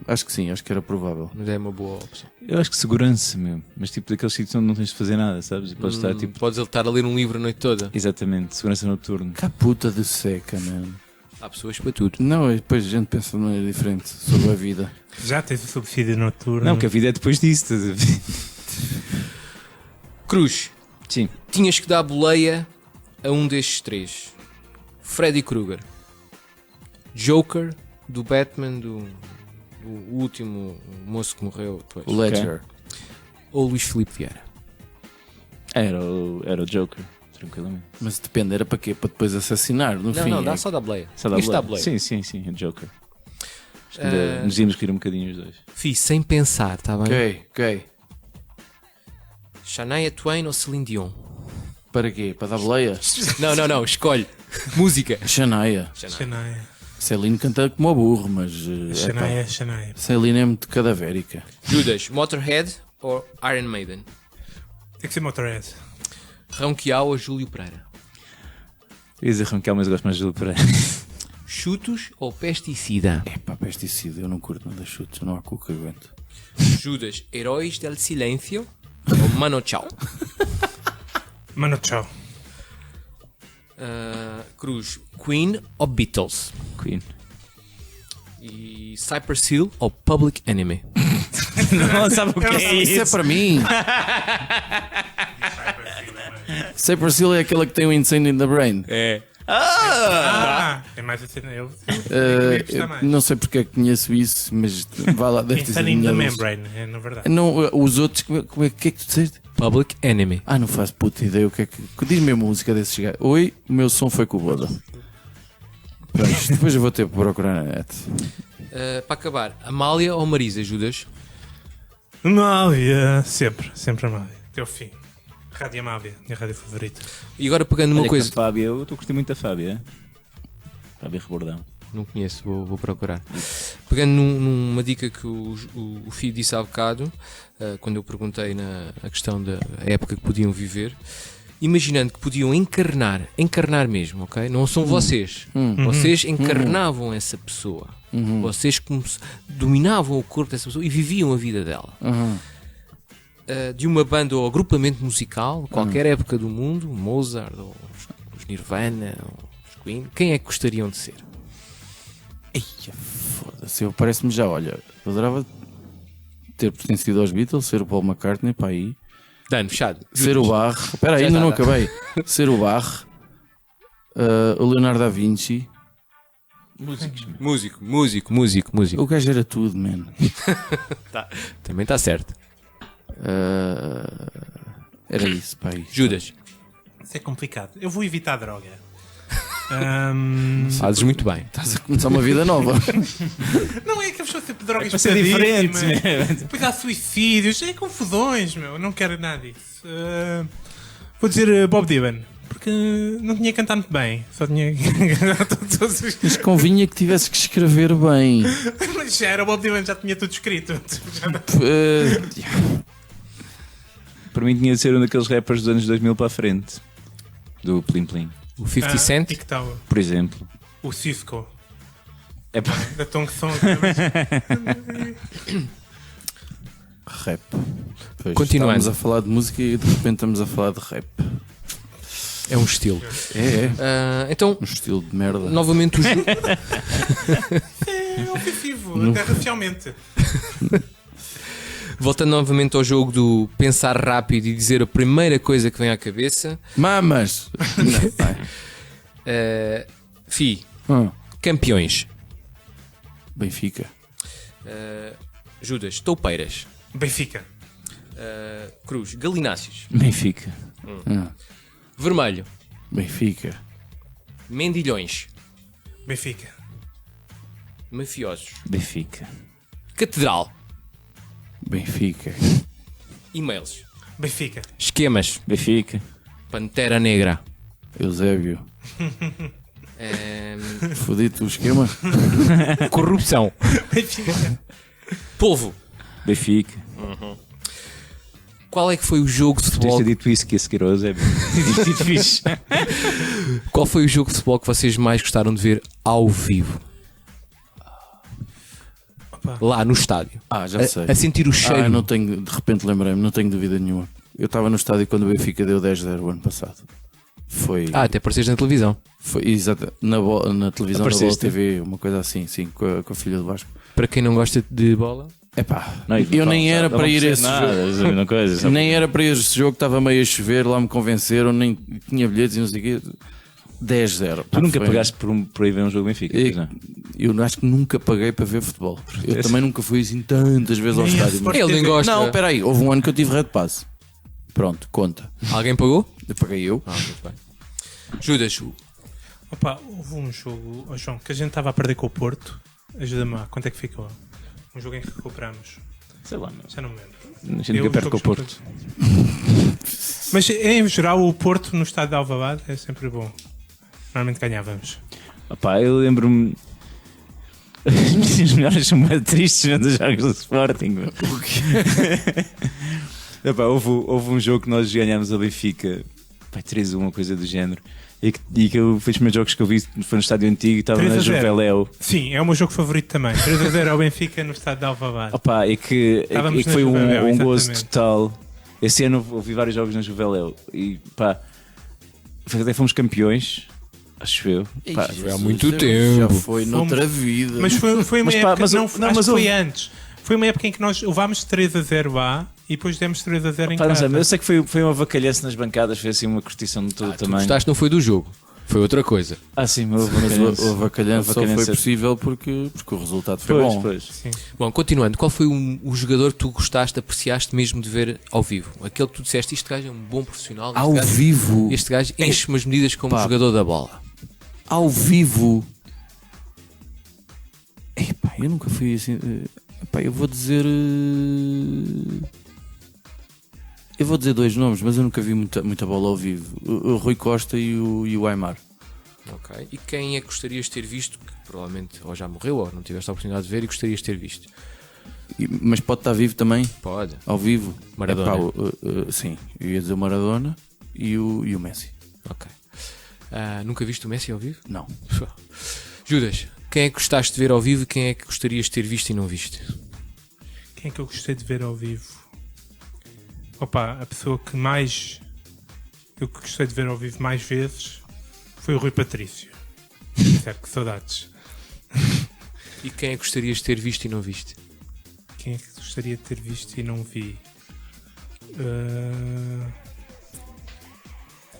[SPEAKER 2] acho que sim, acho que era provável.
[SPEAKER 1] Mas é uma boa opção.
[SPEAKER 3] Eu acho que segurança mesmo, mas tipo daqueles sítios onde não tens de fazer nada, sabes? E podes estar tipo.
[SPEAKER 1] Podes estar a ler um livro a noite toda.
[SPEAKER 3] Exatamente, segurança noturna.
[SPEAKER 2] Que puta de seca, mano.
[SPEAKER 1] Há pessoas para tudo.
[SPEAKER 2] Não, depois a gente pensa de maneira diferente sobre a vida.
[SPEAKER 4] Já tens o subsídio noturno.
[SPEAKER 3] Não, que a vida é depois disso, estás a ver?
[SPEAKER 1] Cruz,
[SPEAKER 3] Sim.
[SPEAKER 1] tinhas que dar boleia a um destes três: Freddy Krueger, Joker, do Batman, do último moço que morreu depois,
[SPEAKER 2] O Ledger.
[SPEAKER 1] ou Luís Filipe Vieira.
[SPEAKER 3] Era o Joker, tranquilamente.
[SPEAKER 2] Mas depende, era para quê? Para depois assassinar, no
[SPEAKER 1] Não,
[SPEAKER 2] fim.
[SPEAKER 1] não, dá
[SPEAKER 2] é
[SPEAKER 1] só da boleia.
[SPEAKER 3] Só dá
[SPEAKER 1] Isto dá
[SPEAKER 3] boleia.
[SPEAKER 1] boleia.
[SPEAKER 3] Sim, o Joker. Acho que ainda nos íamos rir um bocadinho os dois.
[SPEAKER 1] Fiz sem pensar, está bem?
[SPEAKER 2] Ok.
[SPEAKER 1] Shania Twain ou Celine Dion?
[SPEAKER 2] Para quê? Para dar boleia?
[SPEAKER 1] Não, escolhe. Música.
[SPEAKER 2] Shania.
[SPEAKER 4] Xanaia.
[SPEAKER 2] Celine canta como a burro, mas.
[SPEAKER 4] Xanaia, Xanaia.
[SPEAKER 2] Celine é muito cadavérica.
[SPEAKER 1] Judas, Motorhead ou Iron Maiden?
[SPEAKER 4] Tem que ser Motorhead.
[SPEAKER 1] Ronquial ou Júlio Pereira?
[SPEAKER 3] Eu ia dizer Ronquel, mas eu gosto mais de Júlio Pereira.
[SPEAKER 1] Chutos ou pesticida?
[SPEAKER 2] É pá, pesticida, eu não curto nada de chutes, não há cu que aguento.
[SPEAKER 1] Judas, Heróis del Silêncio ou Mano Chao?
[SPEAKER 4] Mano, tchau.
[SPEAKER 1] Cruz, Queen ou Beatles?
[SPEAKER 3] Queen.
[SPEAKER 1] E Cypress Hill ou Public Enemy?
[SPEAKER 3] Não sabe o que é
[SPEAKER 2] Isso é
[SPEAKER 3] isso?
[SPEAKER 2] para mim! Cypress Hill é aquela que tem o Insane in the Brain.
[SPEAKER 1] É.
[SPEAKER 4] É mais a cena. Eu
[SPEAKER 2] Eh,
[SPEAKER 4] queria gostar mais.
[SPEAKER 2] não sei porque é que conheço isso, mas vá lá, deve ter sido
[SPEAKER 4] Insane in the
[SPEAKER 2] minha doce.
[SPEAKER 4] Membrane, é na verdade.
[SPEAKER 2] Não, os outros, como é que tu disseste?
[SPEAKER 1] Public Enemy.
[SPEAKER 2] Ah, não faço puta ideia o que é que. Diz-me a música desses gajos. Oi, o meu som foi com o Boda. Pronto, depois eu vou ter que procurar na net.
[SPEAKER 1] Para acabar, Amália ou Marisa, Judas?
[SPEAKER 4] Amália, sempre Amália. Até o fim. Rádio Amália, minha rádio favorita.
[SPEAKER 1] E agora pegando numa
[SPEAKER 3] Olha
[SPEAKER 1] coisa.
[SPEAKER 3] que a Fábia, eu estou a curtir muito a Fábia. Fábia Rebordão.
[SPEAKER 1] Não conheço, vou procurar. Pegando numa dica que o Fio disse há bocado, quando eu perguntei a questão da época que podiam viver, imaginando que podiam encarnar mesmo, ok? Não são vocês. Vocês encarnavam essa pessoa. Vocês dominavam o corpo dessa pessoa e viviam a vida dela. De uma banda ou agrupamento musical, qualquer época do mundo, Mozart, ou os Nirvana, ou os Queen, quem é que gostariam de ser?
[SPEAKER 2] Eia, foda-se, parece-me já, olha, eu adorava ter pertencido aos Beatles, ser o Paul McCartney, para aí,
[SPEAKER 1] Dano, fechado.
[SPEAKER 2] ser o Bach, espera aí,
[SPEAKER 1] Já
[SPEAKER 2] ainda não
[SPEAKER 1] está.
[SPEAKER 2] acabei, ser o Bach, o Leonardo da Vinci,
[SPEAKER 1] Músico.
[SPEAKER 2] o gajo era tudo, man.
[SPEAKER 1] Também está certo.
[SPEAKER 2] Era isso, pá. Aí.
[SPEAKER 1] Judas.
[SPEAKER 4] Isso é complicado. Eu vou evitar droga.
[SPEAKER 1] Fazes muito bem.
[SPEAKER 2] Estás a começar uma vida nova.
[SPEAKER 4] Não é que a pessoa sempre drogas
[SPEAKER 3] para ser diferente,
[SPEAKER 4] pesadíssimas. Depois há suicídios, é confusões, meu. Não quero nada disso. Vou dizer Bob Dylan. Porque não tinha cantado muito bem. Só tinha todos os...
[SPEAKER 2] Mas convinha que tivesse que escrever bem.
[SPEAKER 4] Mas já era o Bob Dylan, já tinha tudo escrito.
[SPEAKER 3] Para mim tinha de ser um daqueles rappers dos anos 2000 para a frente. Do Plim Plim,
[SPEAKER 1] O 50 Cent.
[SPEAKER 4] E que tal?
[SPEAKER 3] por exemplo.
[SPEAKER 4] O Cisco.
[SPEAKER 3] É pá,
[SPEAKER 4] Da Tongue Song.
[SPEAKER 2] Rap. Pois,
[SPEAKER 1] Continuando.
[SPEAKER 2] Estávamos a falar de música e de repente estamos a falar de rap.
[SPEAKER 1] É um estilo.
[SPEAKER 2] É.
[SPEAKER 1] Então,
[SPEAKER 2] Um estilo de merda.
[SPEAKER 1] novamente o jogo.
[SPEAKER 4] É ofensivo, até racialmente.
[SPEAKER 1] Voltando novamente ao jogo do pensar rápido e dizer a primeira coisa que vem à cabeça.
[SPEAKER 2] Mamas! Não, vai.
[SPEAKER 1] Campeões.
[SPEAKER 2] Benfica.
[SPEAKER 1] Judas, toupeiras.
[SPEAKER 4] Benfica.
[SPEAKER 1] Cruz, galináceos.
[SPEAKER 3] Benfica.
[SPEAKER 1] Vermelho,
[SPEAKER 2] Benfica.
[SPEAKER 1] mendilhões.
[SPEAKER 4] Benfica.
[SPEAKER 1] Mafiosos.
[SPEAKER 3] Benfica.
[SPEAKER 1] Catedral.
[SPEAKER 2] Benfica.
[SPEAKER 1] E-mails.
[SPEAKER 4] Benfica.
[SPEAKER 1] Esquemas.
[SPEAKER 3] Benfica.
[SPEAKER 1] Pantera Negra.
[SPEAKER 2] Eusébio. Fodido o esquema.
[SPEAKER 1] Corrupção.
[SPEAKER 4] Benfica.
[SPEAKER 1] Polvo.
[SPEAKER 3] Benfica.
[SPEAKER 1] Qual é que foi o jogo de
[SPEAKER 3] Tens
[SPEAKER 1] futebol?
[SPEAKER 3] ter dito isso que esse Queiroz é dito fixe.
[SPEAKER 1] Qual foi o jogo de futebol que vocês mais gostaram de ver ao vivo?
[SPEAKER 4] Opa.
[SPEAKER 1] Lá no estádio.
[SPEAKER 2] Já sei.
[SPEAKER 1] A sentir o cheiro.
[SPEAKER 2] Não tenho, de repente lembrei-me, não tenho dúvida nenhuma. Eu estava no estádio quando o Benfica deu 10-0 o ano passado. Foi.
[SPEAKER 1] Até apareceste na televisão.
[SPEAKER 2] Foi exato. Na televisão da Bola
[SPEAKER 3] Apareceste?
[SPEAKER 2] TV, uma coisa assim, sim, com a filha do Vasco.
[SPEAKER 1] Para quem não gosta de bola.
[SPEAKER 2] Epá,
[SPEAKER 3] Não,
[SPEAKER 2] eu nem era para ir a esse jogo.
[SPEAKER 3] Não coisa,
[SPEAKER 2] Nem era para esse jogo, estava meio a chover, lá me convenceram, nem tinha bilhetes e não sei o quê. 10-0.
[SPEAKER 3] Tu nunca
[SPEAKER 2] Foi-
[SPEAKER 3] pagaste por ir ver um jogo Benfica? pois não?
[SPEAKER 2] Eu acho que nunca paguei para ver futebol. Eu também nunca fui assim tantas vezes ao
[SPEAKER 4] Nem
[SPEAKER 2] estádio.
[SPEAKER 4] esse
[SPEAKER 2] mas-
[SPEAKER 1] Ele nem gosta.
[SPEAKER 2] Não, espera aí, houve um ano que eu tive Red Pass. Pronto, conta.
[SPEAKER 1] Alguém pagou?
[SPEAKER 2] Eu paguei eu.
[SPEAKER 1] Muito bem. Judas,
[SPEAKER 4] Opa, houve um jogo, João, que a gente estava a perder com o Porto. Ajuda-me lá, quanto é que ficou? Um jogo em que recuperamos.
[SPEAKER 3] Sei lá, meu.
[SPEAKER 4] Já não me lembro.
[SPEAKER 3] A gente nunca perde com o Porto.
[SPEAKER 4] Mas em geral, o Porto no estádio de Alvalade é sempre bom. Normalmente ganhávamos.
[SPEAKER 3] Opá, eu lembro-me. As minhas melhores são muito tristes vendo os jogos do Sporting. Meu. Epá, houve um jogo que nós ganhámos a Benfica, 3-1, uma coisa do género. E que foi os primeiros jogos que eu vi foi no estádio antigo e estava na
[SPEAKER 4] 3-0.
[SPEAKER 3] Juveléu.
[SPEAKER 4] Sim, é o meu jogo favorito também. 3-0 ao Benfica no estádio de Alvalade.
[SPEAKER 3] Opa, e que
[SPEAKER 4] Estávamos
[SPEAKER 3] foi
[SPEAKER 4] na Juveléu,
[SPEAKER 3] um gozo
[SPEAKER 4] exatamente.
[SPEAKER 3] total. Esse ano ouvi vários jogos na Juveléu e pá, até fomos campeões, acho eu. Pá,
[SPEAKER 1] foi há muito
[SPEAKER 2] Já
[SPEAKER 1] tempo.
[SPEAKER 2] foi noutra vida.
[SPEAKER 4] Mas foi uma
[SPEAKER 3] Mas, pá,
[SPEAKER 4] época,
[SPEAKER 3] mas
[SPEAKER 4] não,
[SPEAKER 3] não,
[SPEAKER 4] acho
[SPEAKER 3] mas
[SPEAKER 4] que foi
[SPEAKER 3] houve-
[SPEAKER 4] antes. Foi uma época em que nós levámos 3-0 lá e depois demos 3-0 em
[SPEAKER 3] pá, não sei,
[SPEAKER 4] casa.
[SPEAKER 3] mas eu sei que foi uma vacalhança nas bancadas, foi assim uma curtição de todo
[SPEAKER 1] tu
[SPEAKER 3] também.
[SPEAKER 1] gostaste não foi do jogo, foi outra coisa.
[SPEAKER 3] Ah, sim, mas
[SPEAKER 2] Mas o avacalhança só foi
[SPEAKER 3] avacalhança.
[SPEAKER 2] possível porque o resultado foi
[SPEAKER 3] Pois,
[SPEAKER 2] bom.
[SPEAKER 3] pois.
[SPEAKER 4] Sim.
[SPEAKER 1] Bom, continuando, qual foi o jogador que tu gostaste, apreciaste mesmo de ver ao vivo? Aquele que tu disseste, este gajo é um bom profissional. Este
[SPEAKER 2] Ao
[SPEAKER 1] gajo,
[SPEAKER 2] vivo.
[SPEAKER 1] Este gajo enche-me as medidas como
[SPEAKER 2] Pá.
[SPEAKER 1] jogador da bola.
[SPEAKER 2] Ao vivo. Epá, eu nunca fui assim. Epá, eu vou dizer. Eu vou dizer dois nomes, mas eu nunca vi muita bola ao vivo. O Rui Costa e o Aimar.
[SPEAKER 1] Ok. E quem é que gostarias de ter visto, que provavelmente ou já morreu ou não tiveste a oportunidade de ver e gostarias de ter visto?
[SPEAKER 2] Mas pode estar vivo também,
[SPEAKER 1] Pode.
[SPEAKER 2] ao vivo.
[SPEAKER 1] Maradona.
[SPEAKER 2] Epá, sim, eu ia dizer o Maradona e o Messi.
[SPEAKER 1] Ok. Nunca viste o Messi ao vivo?
[SPEAKER 2] Não.
[SPEAKER 1] Judas, quem é que gostaste de ver ao vivo e quem é que gostarias de ter visto e não viste?
[SPEAKER 4] Quem é que eu gostei de ver ao vivo? Opa, a pessoa que mais eu que gostei de ver ao vivo mais vezes foi o Rui Patrício. Certo, que saudades.
[SPEAKER 1] E quem é que gostarias de ter visto e não viste?
[SPEAKER 4] Quem é que gostaria de ter visto e não vi?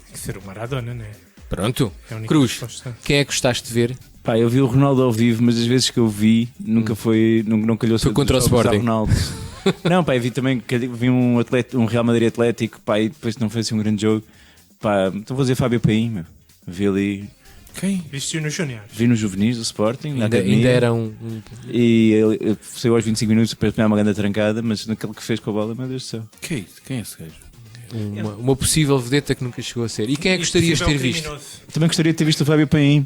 [SPEAKER 4] Tem que ser o Maradona, né?
[SPEAKER 1] Pronto.
[SPEAKER 4] É a única
[SPEAKER 1] Cruz,
[SPEAKER 4] resposta.
[SPEAKER 1] quem é que gostaste de ver?
[SPEAKER 3] Pá, eu vi o Ronaldo ao vivo, mas as vezes que eu vi, nunca foi. Não calhou
[SPEAKER 1] Foi contra o Sporting.
[SPEAKER 3] Ronaldo. Não, pá, eu vi também vi um Real Madrid Atlético, pá, e depois não foi assim um grande jogo. Pá, então vou dizer Fábio Paim, meu. Vi ali.
[SPEAKER 2] Quem?
[SPEAKER 4] Vestiu nos Júnior.
[SPEAKER 3] Vi nos juvenis do Sporting, na
[SPEAKER 1] Ainda
[SPEAKER 3] academia,
[SPEAKER 1] era um.
[SPEAKER 3] e ele saiu aos 25 minutos para pegar uma grande trancada, mas naquele que fez com a bola, meu Deus do céu.
[SPEAKER 2] Quem é esse gajo?
[SPEAKER 1] Uma possível vedeta que nunca chegou a ser. E quem é que gostarias de ter visto?
[SPEAKER 3] Também gostaria de ter visto o Fábio Paim.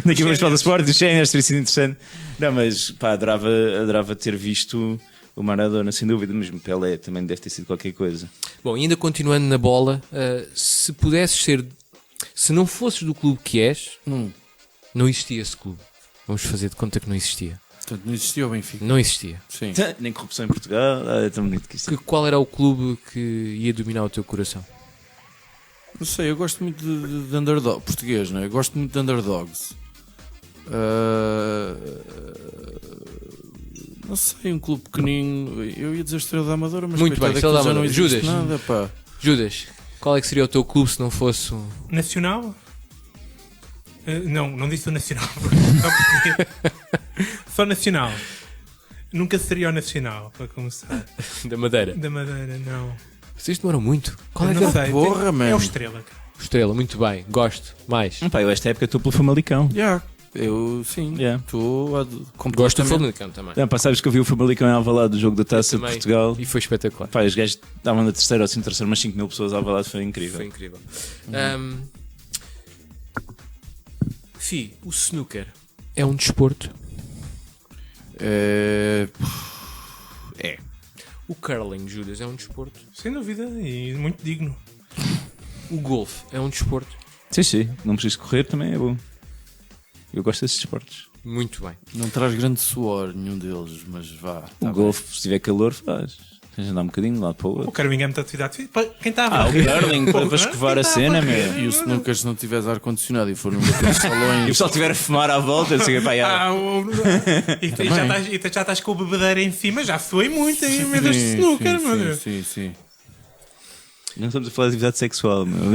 [SPEAKER 3] Na equipa do Sport, dos Séniores, teria sido interessante. Não, mas pá, adorava ter visto o Maradona, sem dúvida, mesmo Pelé também deve ter sido qualquer coisa.
[SPEAKER 1] Bom, ainda continuando na bola, se pudesses ser. Se não fosses do clube que és, não existia esse clube. Vamos fazer de conta que não existia.
[SPEAKER 2] Portanto, não existia o Benfica.
[SPEAKER 1] Não existia.
[SPEAKER 2] Sim.
[SPEAKER 3] Nem corrupção em Portugal, é tão bonito que isto é.
[SPEAKER 1] Qual era o clube que ia dominar o teu coração?
[SPEAKER 2] Não sei, eu gosto muito de underdog, português, não é? Eu gosto muito de underdogs. Não sei, um clube pequenino. Eu ia dizer Estrela da Amadora, mas
[SPEAKER 1] Muito bem,
[SPEAKER 2] coitada,
[SPEAKER 1] Estrela da
[SPEAKER 2] aquilo já não
[SPEAKER 1] Amadora.
[SPEAKER 2] existe
[SPEAKER 1] Judas.
[SPEAKER 2] nada, pá.
[SPEAKER 1] Judas, qual é que seria o teu clube se não fosse um...
[SPEAKER 4] Nacional? Não disse o Nacional. Só Nacional. Nunca seria o Nacional, para começar.
[SPEAKER 1] da Madeira?
[SPEAKER 4] Da Madeira, não.
[SPEAKER 1] Vocês demoram muito. Qual é
[SPEAKER 4] Eu
[SPEAKER 1] que
[SPEAKER 4] não
[SPEAKER 1] é?
[SPEAKER 4] sei.
[SPEAKER 2] porra,
[SPEAKER 4] É
[SPEAKER 2] man.
[SPEAKER 4] o Estrela, cara.
[SPEAKER 1] Estrela, muito bem. Gosto. Mais.
[SPEAKER 3] Pá, eu esta época estou pelo Famalicão.
[SPEAKER 2] Eu sim,
[SPEAKER 3] Yeah.
[SPEAKER 2] estou
[SPEAKER 1] Gosto do Famalicão também.
[SPEAKER 3] Não, pá, sabes que eu vi o Famalicão em Alvalade do jogo da Taça de
[SPEAKER 1] Também.
[SPEAKER 3] Portugal.
[SPEAKER 1] E foi espetacular.
[SPEAKER 3] Pá, os gajos estavam na terceira ou assim, terceira, umas 5 mil pessoas a Alvalade, foi incrível.
[SPEAKER 1] Foi incrível. O snooker é um desporto.
[SPEAKER 2] É.
[SPEAKER 1] O curling, Judas, é um desporto.
[SPEAKER 4] Sem dúvida, e muito digno.
[SPEAKER 1] O golfe é um desporto.
[SPEAKER 3] Sim, não preciso correr, também é bom. Eu gosto desses esportes.
[SPEAKER 1] Muito bem.
[SPEAKER 2] Não traz grande suor nenhum deles, mas vá.
[SPEAKER 3] O golfe, se tiver calor, faz. Tens de andar um bocadinho de um lado para o
[SPEAKER 4] O
[SPEAKER 3] outro.
[SPEAKER 4] curling é muita atividade física. Quem está a
[SPEAKER 3] Ah, o
[SPEAKER 4] varrer?
[SPEAKER 3] curling, para escovar a cena, meu.
[SPEAKER 2] E o snooker, se não tiveres ar-condicionado e for num daqueles
[SPEAKER 3] E o
[SPEAKER 2] salões.
[SPEAKER 3] pessoal estiver a fumar à volta, eu sei, pá,
[SPEAKER 4] E já estás com o bebedeiro em cima, já suei muito aí, meu Deus, de snooker, meu Deus.
[SPEAKER 2] sim.
[SPEAKER 3] não estamos a falar de atividade sexual, meu.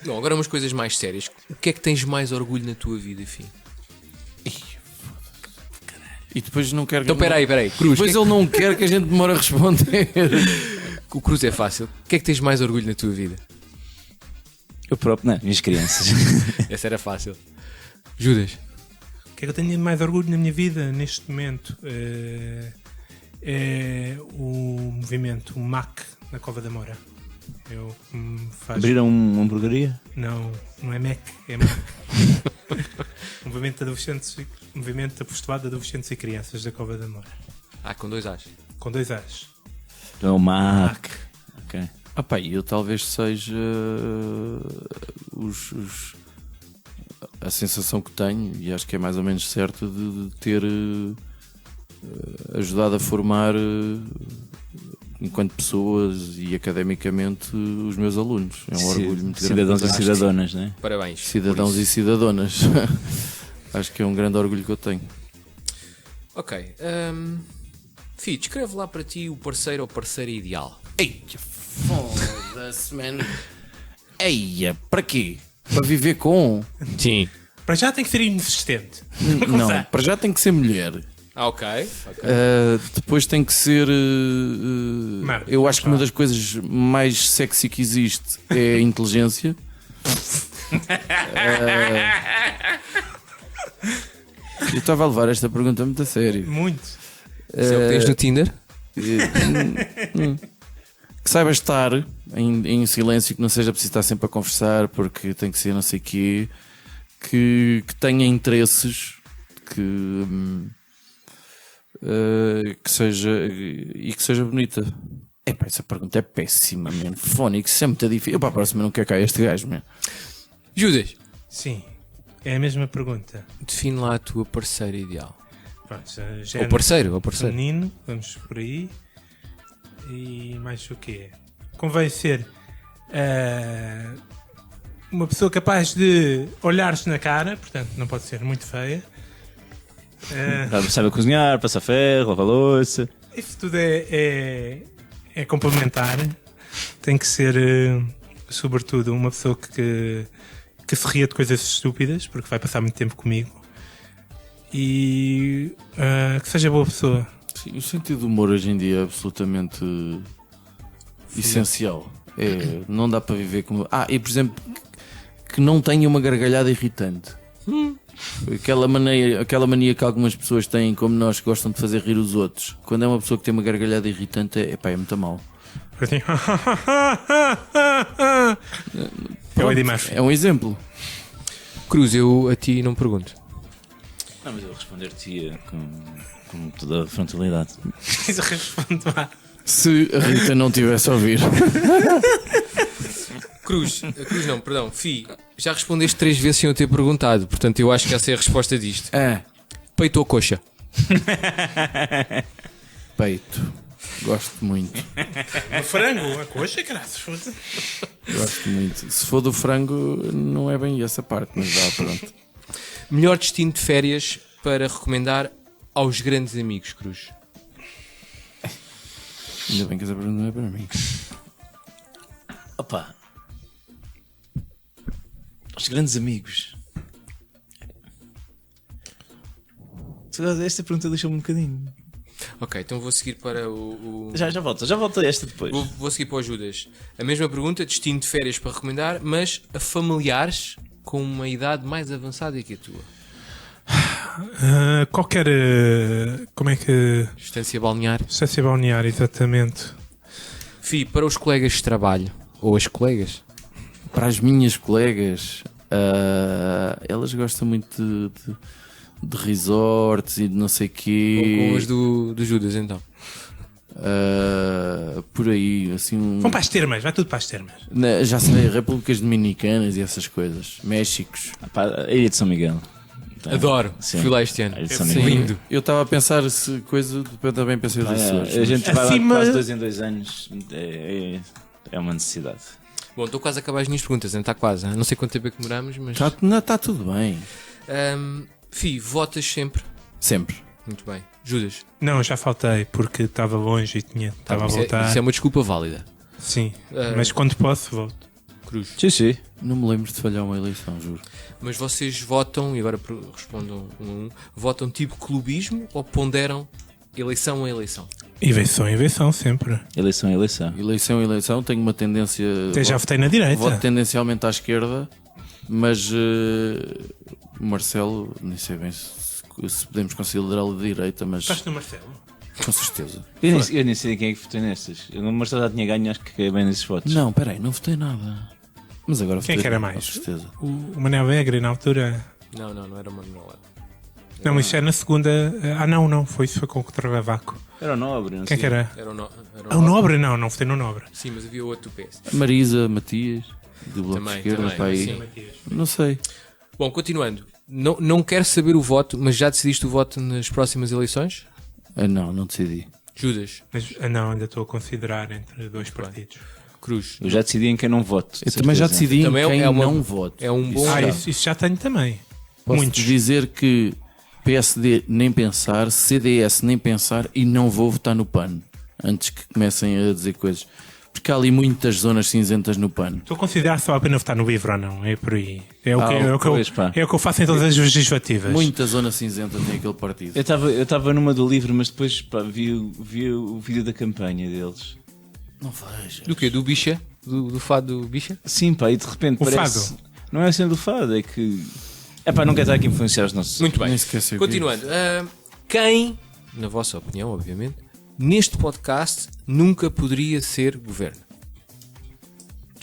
[SPEAKER 1] Bom, agora umas coisas mais sérias. O que é que tens mais orgulho na tua vida, enfim?
[SPEAKER 2] E depois não quer que.
[SPEAKER 1] Então, peraí, Cruz.
[SPEAKER 2] Depois ele não quer que a gente demore a responder.
[SPEAKER 1] O Cruz é fácil. O que é que tens mais orgulho na tua vida?
[SPEAKER 3] Eu próprio, não, minhas crianças.
[SPEAKER 1] Essa era fácil. Judas.
[SPEAKER 4] O que é que eu tenho de mais orgulho na minha vida neste momento? É o movimento MAC na Cova da Moura. Eu faz...
[SPEAKER 3] Abriram uma hamburgueria?
[SPEAKER 4] Não é MEC, é MAC. Movimento apostolado de adolescentes e crianças da Cova da Moura.
[SPEAKER 1] Com 2 As.
[SPEAKER 4] Com 2 As.
[SPEAKER 3] É o MAC. Ok.
[SPEAKER 2] Pá, eu talvez seja a sensação que tenho, e acho que é mais ou menos certo, de ter ajudado a formar enquanto pessoas e academicamente os meus alunos. É um orgulho muito grande.
[SPEAKER 3] Cidadãos e cidadonas, não é?
[SPEAKER 1] Parabéns.
[SPEAKER 2] Cidadãos e cidadonas. Acho que é um grande orgulho que eu tenho.
[SPEAKER 1] Ok. Fih, descreve lá para ti o parceiro ou parceira ideal.
[SPEAKER 2] Eia, foda-se, man. Eia, para quê? Para viver com?
[SPEAKER 1] Sim.
[SPEAKER 4] Para já tem que ser inexistente.
[SPEAKER 2] Não, para já tem que ser mulher.
[SPEAKER 1] Ok.
[SPEAKER 2] Depois tem que ser. Eu acho que uma das coisas mais sexy que existe é a inteligência. Eu estava a levar esta pergunta muito a sério.
[SPEAKER 4] Muito.
[SPEAKER 1] Isso é o que tens no Tinder?
[SPEAKER 2] Que saiba estar em silêncio, que não seja preciso estar sempre a conversar, porque tem que ser não sei quê, que tenha interesses, que seja bonita. Epá, essa pergunta é péssima, mano. Fónico, isso é muito difícil. Eu para a próxima não quero cá este gajo, mano.
[SPEAKER 1] Judas,
[SPEAKER 4] Sim. É a mesma pergunta.
[SPEAKER 1] define lá a tua parceira ideal.
[SPEAKER 4] Pronto, já
[SPEAKER 1] Ou parceiro, ou parceiro.
[SPEAKER 4] feminino, vamos por aí. E mais o quê? Convém ser uma pessoa capaz de olhar-se na cara, portanto não pode ser muito feia.
[SPEAKER 3] Sabe cozinhar, passar ferro, lavar louça.
[SPEAKER 4] Isso tudo é complementar. Tem que ser, sobretudo, uma pessoa que se ria de coisas estúpidas, porque vai passar muito tempo comigo. E que seja boa pessoa.
[SPEAKER 2] Sim, o sentido do humor hoje em dia é absolutamente essencial. Não dá para viver como. E por exemplo, que não tenha uma gargalhada irritante. Aquela mania que algumas pessoas têm, como nós, que gostam de fazer rir os outros. Quando é uma pessoa que tem uma gargalhada irritante, é muito mal.
[SPEAKER 4] É o Eddie Murphy.
[SPEAKER 2] É um exemplo.
[SPEAKER 1] Cruz, eu a ti não pergunto.
[SPEAKER 3] Não, mas eu vou responder-te com toda a frontalidade.
[SPEAKER 4] Mas eu respondo lá.
[SPEAKER 2] Se a Rita não tivesse a ouvir.
[SPEAKER 1] Cruz não, perdão. Fi, já respondeste 3 vezes sem eu ter perguntado, portanto eu acho que essa é a resposta disto. Peito ou coxa?
[SPEAKER 2] Peito. Gosto muito.
[SPEAKER 4] O frango, a coxa, graças.
[SPEAKER 2] Gosto muito. Se for do frango, não é bem essa parte, mas dá, pronto.
[SPEAKER 1] Melhor destino de férias para recomendar aos grandes amigos, Cruz?
[SPEAKER 2] Ainda bem que essa pergunta não é para mim.
[SPEAKER 3] Opa, os grandes amigos. Esta pergunta deixou-me um bocadinho.
[SPEAKER 1] Ok, então vou seguir para o...
[SPEAKER 3] Já volto a esta depois.
[SPEAKER 1] Vou seguir para o Judas. A mesma pergunta, destino de férias para recomendar, mas a familiares com uma idade mais avançada que a tua.
[SPEAKER 4] Qualquer. Como é que.
[SPEAKER 1] Estância balnear.
[SPEAKER 4] Estância balnear, exatamente.
[SPEAKER 1] Fi, para os colegas de trabalho, ou as colegas,
[SPEAKER 2] Para as minhas colegas, elas gostam muito de resorts e de não sei quê.
[SPEAKER 1] com as do Judas, então.
[SPEAKER 2] Por aí, assim.
[SPEAKER 4] Vão para as termas, vai tudo para as termas.
[SPEAKER 2] Já sei, Repúblicas Dominicanas e essas coisas. Méxicos.
[SPEAKER 3] A Ilha de São Miguel.
[SPEAKER 1] Adoro,
[SPEAKER 3] Sim.
[SPEAKER 1] fui lá este ano.
[SPEAKER 3] A Ilha de São
[SPEAKER 1] Sim.
[SPEAKER 3] Miguel.
[SPEAKER 1] Lindo.
[SPEAKER 2] Eu estava a pensar se coisa, depois também pensei nos Açores.
[SPEAKER 3] A gente vai
[SPEAKER 4] Acima-
[SPEAKER 3] lá quase 2 em 2 anos. É uma necessidade.
[SPEAKER 1] Bom, estou quase a acabar as minhas perguntas, não está quase. Não sei quanto tempo é que demoramos, mas...
[SPEAKER 2] Está tudo bem.
[SPEAKER 1] Fi, votas sempre.
[SPEAKER 2] Sempre.
[SPEAKER 1] Muito bem. Judas,
[SPEAKER 4] Não, já faltei porque estava longe e estava a
[SPEAKER 1] isso
[SPEAKER 4] voltar.
[SPEAKER 1] é uma desculpa válida.
[SPEAKER 4] Sim, mas quando posso, volto.
[SPEAKER 1] Cruz.
[SPEAKER 3] Sim.
[SPEAKER 2] Não me lembro de falhar uma eleição, juro.
[SPEAKER 1] Mas vocês votam, e agora respondam um a um, votam tipo clubismo ou ponderam eleição a eleição?
[SPEAKER 4] Eleição sempre.
[SPEAKER 3] Eleição.
[SPEAKER 2] Eleição, tenho uma tendência.
[SPEAKER 4] Até já votei na direita.
[SPEAKER 2] Voto tendencialmente à esquerda, mas o Marcelo, nem sei bem se podemos considerá-lo de direita, mas
[SPEAKER 4] Estás no Marcelo?
[SPEAKER 2] com certeza.
[SPEAKER 3] Eu nem sei quem é que votei nestas. Eu no Marcelo já tinha ganho, acho que é bem nesses votos.
[SPEAKER 2] Não, peraí, não votei nada. Mas agora
[SPEAKER 4] Quem é
[SPEAKER 2] votei,
[SPEAKER 4] que era
[SPEAKER 2] com
[SPEAKER 4] mais?
[SPEAKER 2] certeza.
[SPEAKER 4] O Manel Vegre na altura.
[SPEAKER 1] Não era Manuel.
[SPEAKER 4] Não, isso é na segunda. Não, foi com o Travavaco.
[SPEAKER 3] Era o Nobre, não
[SPEAKER 4] Quem é
[SPEAKER 3] sei.
[SPEAKER 4] que era?
[SPEAKER 1] Era
[SPEAKER 4] O Nobre? Não votei no Nobre.
[SPEAKER 1] Sim, mas havia outro do PS.
[SPEAKER 2] Marisa Matias, do Bloco
[SPEAKER 1] Também,
[SPEAKER 2] de Esquerda,
[SPEAKER 1] também,
[SPEAKER 2] para aí.
[SPEAKER 1] sim.
[SPEAKER 2] Não sei.
[SPEAKER 1] Bom, continuando. Não quero saber o voto, mas já decidiste o voto nas próximas eleições?
[SPEAKER 2] Não decidi.
[SPEAKER 1] Judas,
[SPEAKER 4] Mas ainda estou a considerar entre dois partidos.
[SPEAKER 1] Cruz.
[SPEAKER 3] Eu já decidi em quem não voto.
[SPEAKER 2] Eu também já decidi
[SPEAKER 1] Também
[SPEAKER 2] em quem
[SPEAKER 1] é uma-
[SPEAKER 2] não voto.
[SPEAKER 1] É um bom...
[SPEAKER 4] Isso já tenho também.
[SPEAKER 2] Posso
[SPEAKER 4] Muitos.
[SPEAKER 2] dizer que PSD nem pensar, CDS nem pensar e não vou votar no PAN antes que comecem a dizer coisas. Porque há ali muitas zonas cinzentas no PAN.
[SPEAKER 4] Estou a considerar se vale a pena votar no livro ou não. É por aí. É o que
[SPEAKER 3] pois, pá.
[SPEAKER 4] eu faço em todas as legislativas.
[SPEAKER 2] Muita zona cinzenta tem aquele partido.
[SPEAKER 3] Eu estava numa do livro, mas depois vi o vídeo da campanha deles.
[SPEAKER 2] Não vejo.
[SPEAKER 1] Do quê? Do Bicha? Do fado do Bicha?
[SPEAKER 3] Sim, pá, e de repente
[SPEAKER 4] O
[SPEAKER 3] parece.
[SPEAKER 4] fado?
[SPEAKER 3] Não é sendo o fado, é que. É pá, não quer estar aqui a influenciar os nossos.
[SPEAKER 1] Muito bem.
[SPEAKER 2] Nem sequer sei o
[SPEAKER 1] Continuando. Quem, na vossa opinião, obviamente, neste podcast nunca poderia ser governo?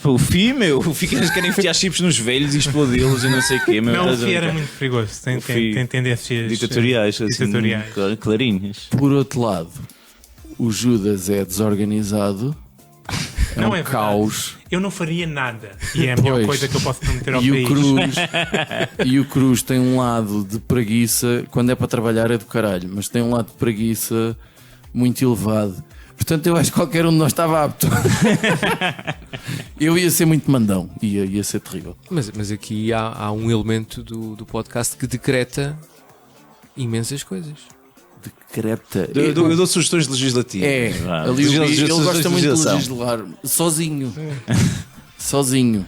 [SPEAKER 3] Pô, o FI, meu, o FI que eles querem enfiar chips nos velhos e explodi-los e não sei o quê. Meu,
[SPEAKER 4] Não, o
[SPEAKER 3] estás a
[SPEAKER 4] FI era
[SPEAKER 3] brincar?
[SPEAKER 4] muito perigoso. Tem,
[SPEAKER 3] O FI
[SPEAKER 4] tem tendências
[SPEAKER 3] Ditatoriais, assim,
[SPEAKER 4] ditatoriais.
[SPEAKER 3] clarinhas.
[SPEAKER 2] Por outro lado, o Judas é desorganizado,
[SPEAKER 4] Não
[SPEAKER 2] um
[SPEAKER 4] é verdade.
[SPEAKER 2] caos.
[SPEAKER 4] Eu não faria nada. E é a melhor
[SPEAKER 2] Pois.
[SPEAKER 4] coisa que eu posso prometer ao
[SPEAKER 2] E
[SPEAKER 4] país.
[SPEAKER 2] o Cruz tem um lado de preguiça, quando é para trabalhar é do caralho, mas tem um lado de preguiça muito elevado. Portanto, eu acho que qualquer um de nós estava apto. Eu ia ser muito mandão, ia ser terrível.
[SPEAKER 1] Mas aqui há um elemento do podcast que decreta imensas coisas.
[SPEAKER 2] Decreta.
[SPEAKER 3] Eu dou sugestões legislativas.
[SPEAKER 2] Vá. Ali ele gosta muito de legislar sozinho. Sozinho.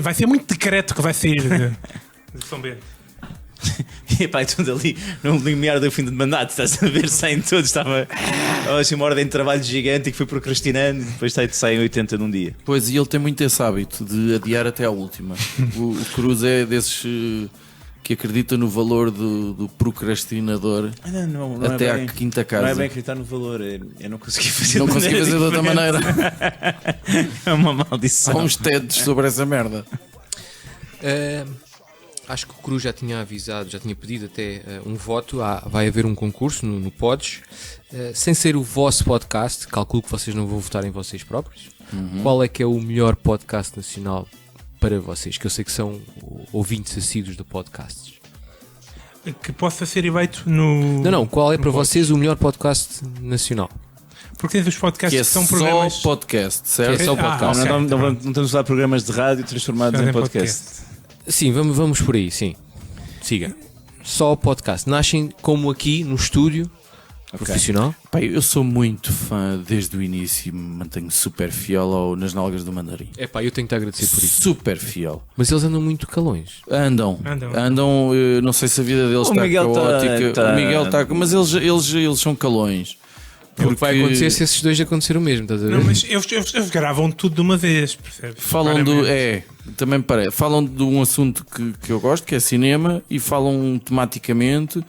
[SPEAKER 4] Vai ser muito decreto que vai sair de São Bento.
[SPEAKER 3] E pá, tudo ali no limiar do fim de mandato, estás a ver, saem todos, estava assim, uma ordem de trabalho gigante e que fui procrastinando e depois saem 80 num dia.
[SPEAKER 2] Pois, e ele tem muito esse hábito de adiar até à última. O Cruz é desses que acredita no valor do procrastinador
[SPEAKER 3] Não
[SPEAKER 2] até
[SPEAKER 3] é bem,
[SPEAKER 2] à quinta casa.
[SPEAKER 3] não é bem acreditar no valor, eu não consegui fazer
[SPEAKER 2] Não consegui fazer de outra maneira.
[SPEAKER 3] É uma maldição.
[SPEAKER 2] Há uns TEDs sobre essa merda.
[SPEAKER 1] Acho que o Cruz já tinha avisado, já tinha pedido até um voto. Vai haver um concurso no Pods. Sem ser o vosso podcast, calculo que vocês não vão votar em vocês próprios. Qual é que é o melhor podcast nacional para vocês? Que eu sei que são ouvintes assíduos de podcasts.
[SPEAKER 4] Que possa ser eleito no.
[SPEAKER 1] Não, qual é
[SPEAKER 4] no
[SPEAKER 1] para
[SPEAKER 4] Pods.
[SPEAKER 1] vocês o melhor podcast nacional?
[SPEAKER 4] Porque tens os podcasts
[SPEAKER 2] Que é
[SPEAKER 4] que são
[SPEAKER 2] só
[SPEAKER 4] programas.
[SPEAKER 2] podcast, certo?
[SPEAKER 1] Que é só podcast.
[SPEAKER 4] ok.
[SPEAKER 3] Não estamos a usar programas de rádio transformados em podcast.
[SPEAKER 1] Sim, vamos por aí, sim. Siga. Só podcast. Nascem como aqui, no estúdio profissional.
[SPEAKER 2] Pai, eu sou muito fã desde o início e me mantenho super fiel Nas Nalgas do Mandarim.
[SPEAKER 1] Eu tenho que te agradecer por isso.
[SPEAKER 2] Super fiel.
[SPEAKER 1] Mas eles andam muito calões.
[SPEAKER 2] Andam, não sei se a vida deles
[SPEAKER 3] O
[SPEAKER 2] está
[SPEAKER 3] Miguel
[SPEAKER 2] caótica.
[SPEAKER 3] tá-
[SPEAKER 2] O Miguel está. Mas eles são calões.
[SPEAKER 1] O que vai acontecer se esses dois acontecer o mesmo, estás a ver?
[SPEAKER 4] Não, mas eles gravam tudo de uma vez, percebes?
[SPEAKER 2] Falam
[SPEAKER 4] Claramente.
[SPEAKER 2] também me parece. Falam de um assunto que eu gosto, que é cinema, e falam tematicamente.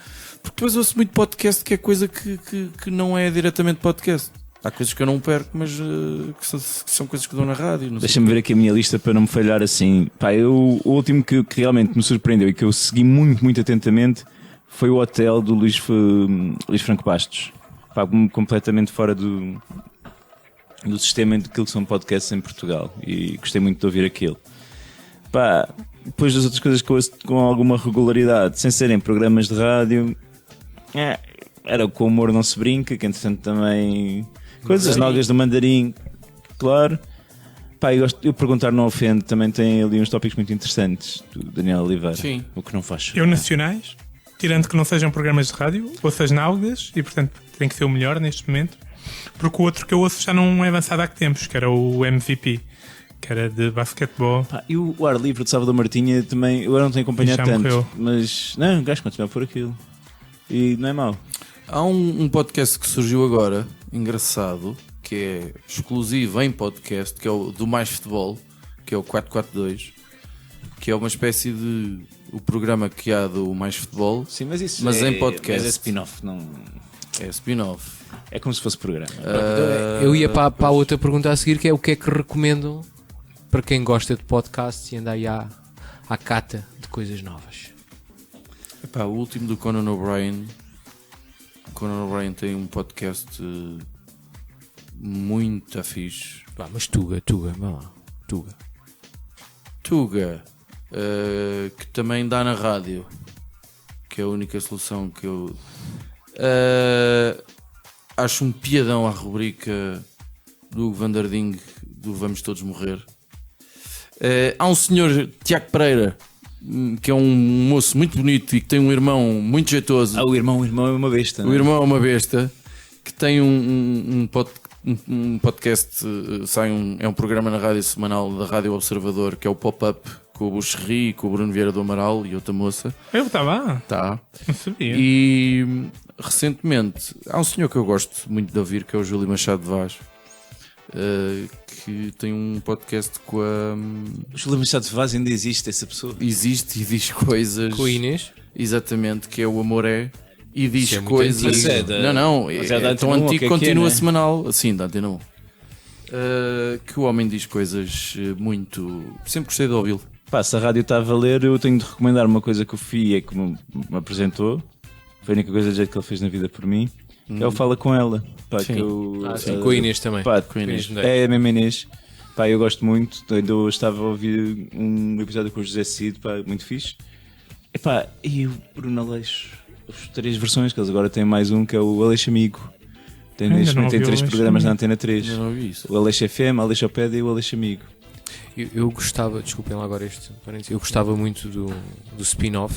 [SPEAKER 2] Porque depois ouço muito podcast, que é coisa que não é diretamente podcast. Há coisas que eu não perco, mas que são coisas que dou na rádio. Não sei.
[SPEAKER 3] Deixa-me ver aqui a minha lista para não me falhar assim. Pá, o último que realmente me surpreendeu e que eu segui muito atentamente foi o Hotel do Luís Franco Bastos. Pá, completamente fora do sistema daquilo que são podcasts em Portugal, e gostei muito de ouvir aquilo. Pá, depois das outras coisas que eu ouço com alguma regularidade, sem serem programas de rádio, era com o Humor Não Se Brinca, que entretanto também coisas, as Nalgas do Mandarim, claro. Pá, eu perguntar não ofende, também tem ali uns tópicos muito interessantes do Daniel Oliveira.
[SPEAKER 2] Sim.
[SPEAKER 3] O que não faz.
[SPEAKER 4] Eu nacionais, tirando que não sejam programas de rádio, ouço as Nalgas e portanto tem que ser o melhor neste momento, porque o outro que eu ouço já não é avançado há que tempos, que era o MVP, que era de basquetebol.
[SPEAKER 3] Pá, e o Ar Livre de Salvador Martinha também, eu não tenho acompanhado
[SPEAKER 4] Já
[SPEAKER 3] tanto,
[SPEAKER 4] morreu.
[SPEAKER 3] mas não, o gajo continua por aquilo e não é mau.
[SPEAKER 2] Há um podcast que surgiu agora, engraçado, que é exclusivo em podcast, que é o do Mais Futebol, que é o 442, que é uma espécie de o programa que há do Mais Futebol.
[SPEAKER 3] Sim, mas isso
[SPEAKER 2] Mas
[SPEAKER 3] é,
[SPEAKER 2] em podcast.
[SPEAKER 3] mas é spin-off, não
[SPEAKER 2] É spin-off.
[SPEAKER 3] é como se fosse programa.
[SPEAKER 1] Eu ia para a outra pergunta a seguir, que é o que é que recomendam para quem gosta de podcasts e anda aí à cata de coisas novas.
[SPEAKER 2] Epá, o último do Conan O'Brien. O Conan O'Brien tem um podcast muito fixe.
[SPEAKER 1] Mas Tuga, vá lá.
[SPEAKER 2] Tuga, que também dá na rádio, que é a única solução que eu acho um piadão à rubrica do Vanderding do Vamos Todos Morrer. Há um senhor, Tiago Pereira, que é um moço muito bonito e que tem um irmão muito jeitoso.
[SPEAKER 3] O irmão é uma besta.
[SPEAKER 2] O irmão é uma besta, que tem um podcast, é um programa na rádio semanal da Rádio Observador, que é o Pop-Up, com o Buxerri, com o Bruno Vieira do Amaral e outra moça.
[SPEAKER 4] Eu estava,
[SPEAKER 2] Tá.
[SPEAKER 4] não sabia.
[SPEAKER 2] E recentemente há um senhor que eu gosto muito de ouvir, que é o Júlio Machado de Vaz, que tem um podcast com a.
[SPEAKER 3] O Júlio Machado de Vaz ainda existe, essa pessoa.
[SPEAKER 2] Existe e diz coisas.
[SPEAKER 1] Com a Inês?
[SPEAKER 2] Exatamente, que é o Amor é. E diz
[SPEAKER 1] Isso é muito
[SPEAKER 2] coisas.
[SPEAKER 1] antigo.
[SPEAKER 3] Mas é da-
[SPEAKER 2] Não,
[SPEAKER 3] mas é da
[SPEAKER 2] é tão
[SPEAKER 3] Antena 1,
[SPEAKER 2] antigo
[SPEAKER 3] o
[SPEAKER 2] que
[SPEAKER 3] que é,
[SPEAKER 2] continua
[SPEAKER 3] né?
[SPEAKER 2] semanal. Sim, da Antena 1. Que o homem diz coisas muito. Sempre gostei de ouvi-lo.
[SPEAKER 3] Pá, se a rádio está a valer, eu tenho de recomendar uma coisa que o Fih é que me apresentou. Foi a única coisa de jeito que ele fez na vida por mim. É o Fala Com Ela. Pá,
[SPEAKER 2] Sim.
[SPEAKER 3] que eu,
[SPEAKER 1] Sim, com a Inês também.
[SPEAKER 3] Pá,
[SPEAKER 2] Com a Inês.
[SPEAKER 3] é a mesma Inês. Pá, eu gosto muito. Eu estava a ouvir um episódio com o José Cid, pá, muito fixe. Epá, e o Bruno Aleixo, as 3 versões, que eles agora têm mais um, que é o Aleixo Amigo. Tem,
[SPEAKER 4] Ainda
[SPEAKER 3] neste
[SPEAKER 4] não
[SPEAKER 3] momento tem
[SPEAKER 4] ouvi o
[SPEAKER 3] 3
[SPEAKER 4] Aleixo
[SPEAKER 3] programas na
[SPEAKER 4] Amigo.
[SPEAKER 3] Antena 3.
[SPEAKER 2] Eu não ouvi isso.
[SPEAKER 3] O Aleixo FM, a Aleixopédia e o Aleixo Amigo.
[SPEAKER 1] Eu gostava, desculpem lá agora este parênteses, eu gostava muito do spin-off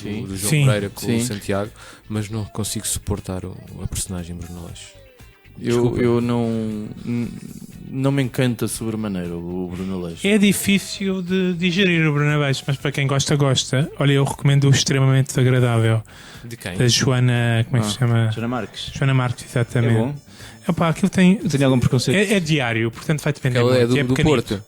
[SPEAKER 1] do João
[SPEAKER 4] Sim.
[SPEAKER 1] Pereira com
[SPEAKER 2] Sim.
[SPEAKER 1] o Santiago, mas não consigo suportar a personagem Bruno Aleixo.
[SPEAKER 2] Eu não me encanta sobremaneira o Bruno Aleixo.
[SPEAKER 4] É difícil de digerir o Bruno Aleixo, mas para quem gosta, gosta. Olha, eu recomendo o Extremamente Desagradável,
[SPEAKER 1] De quem?
[SPEAKER 4] da Joana, como é que se chama?
[SPEAKER 3] Joana Marques.
[SPEAKER 4] Joana Marques,
[SPEAKER 3] É
[SPEAKER 4] exatamente.
[SPEAKER 3] bom.
[SPEAKER 4] Epá, aquilo tem...
[SPEAKER 3] Eu tenho algum preconceito.
[SPEAKER 4] É diário, portanto vai depender
[SPEAKER 1] Ela é
[SPEAKER 4] muito.
[SPEAKER 1] do
[SPEAKER 4] pequenito.
[SPEAKER 1] Porto.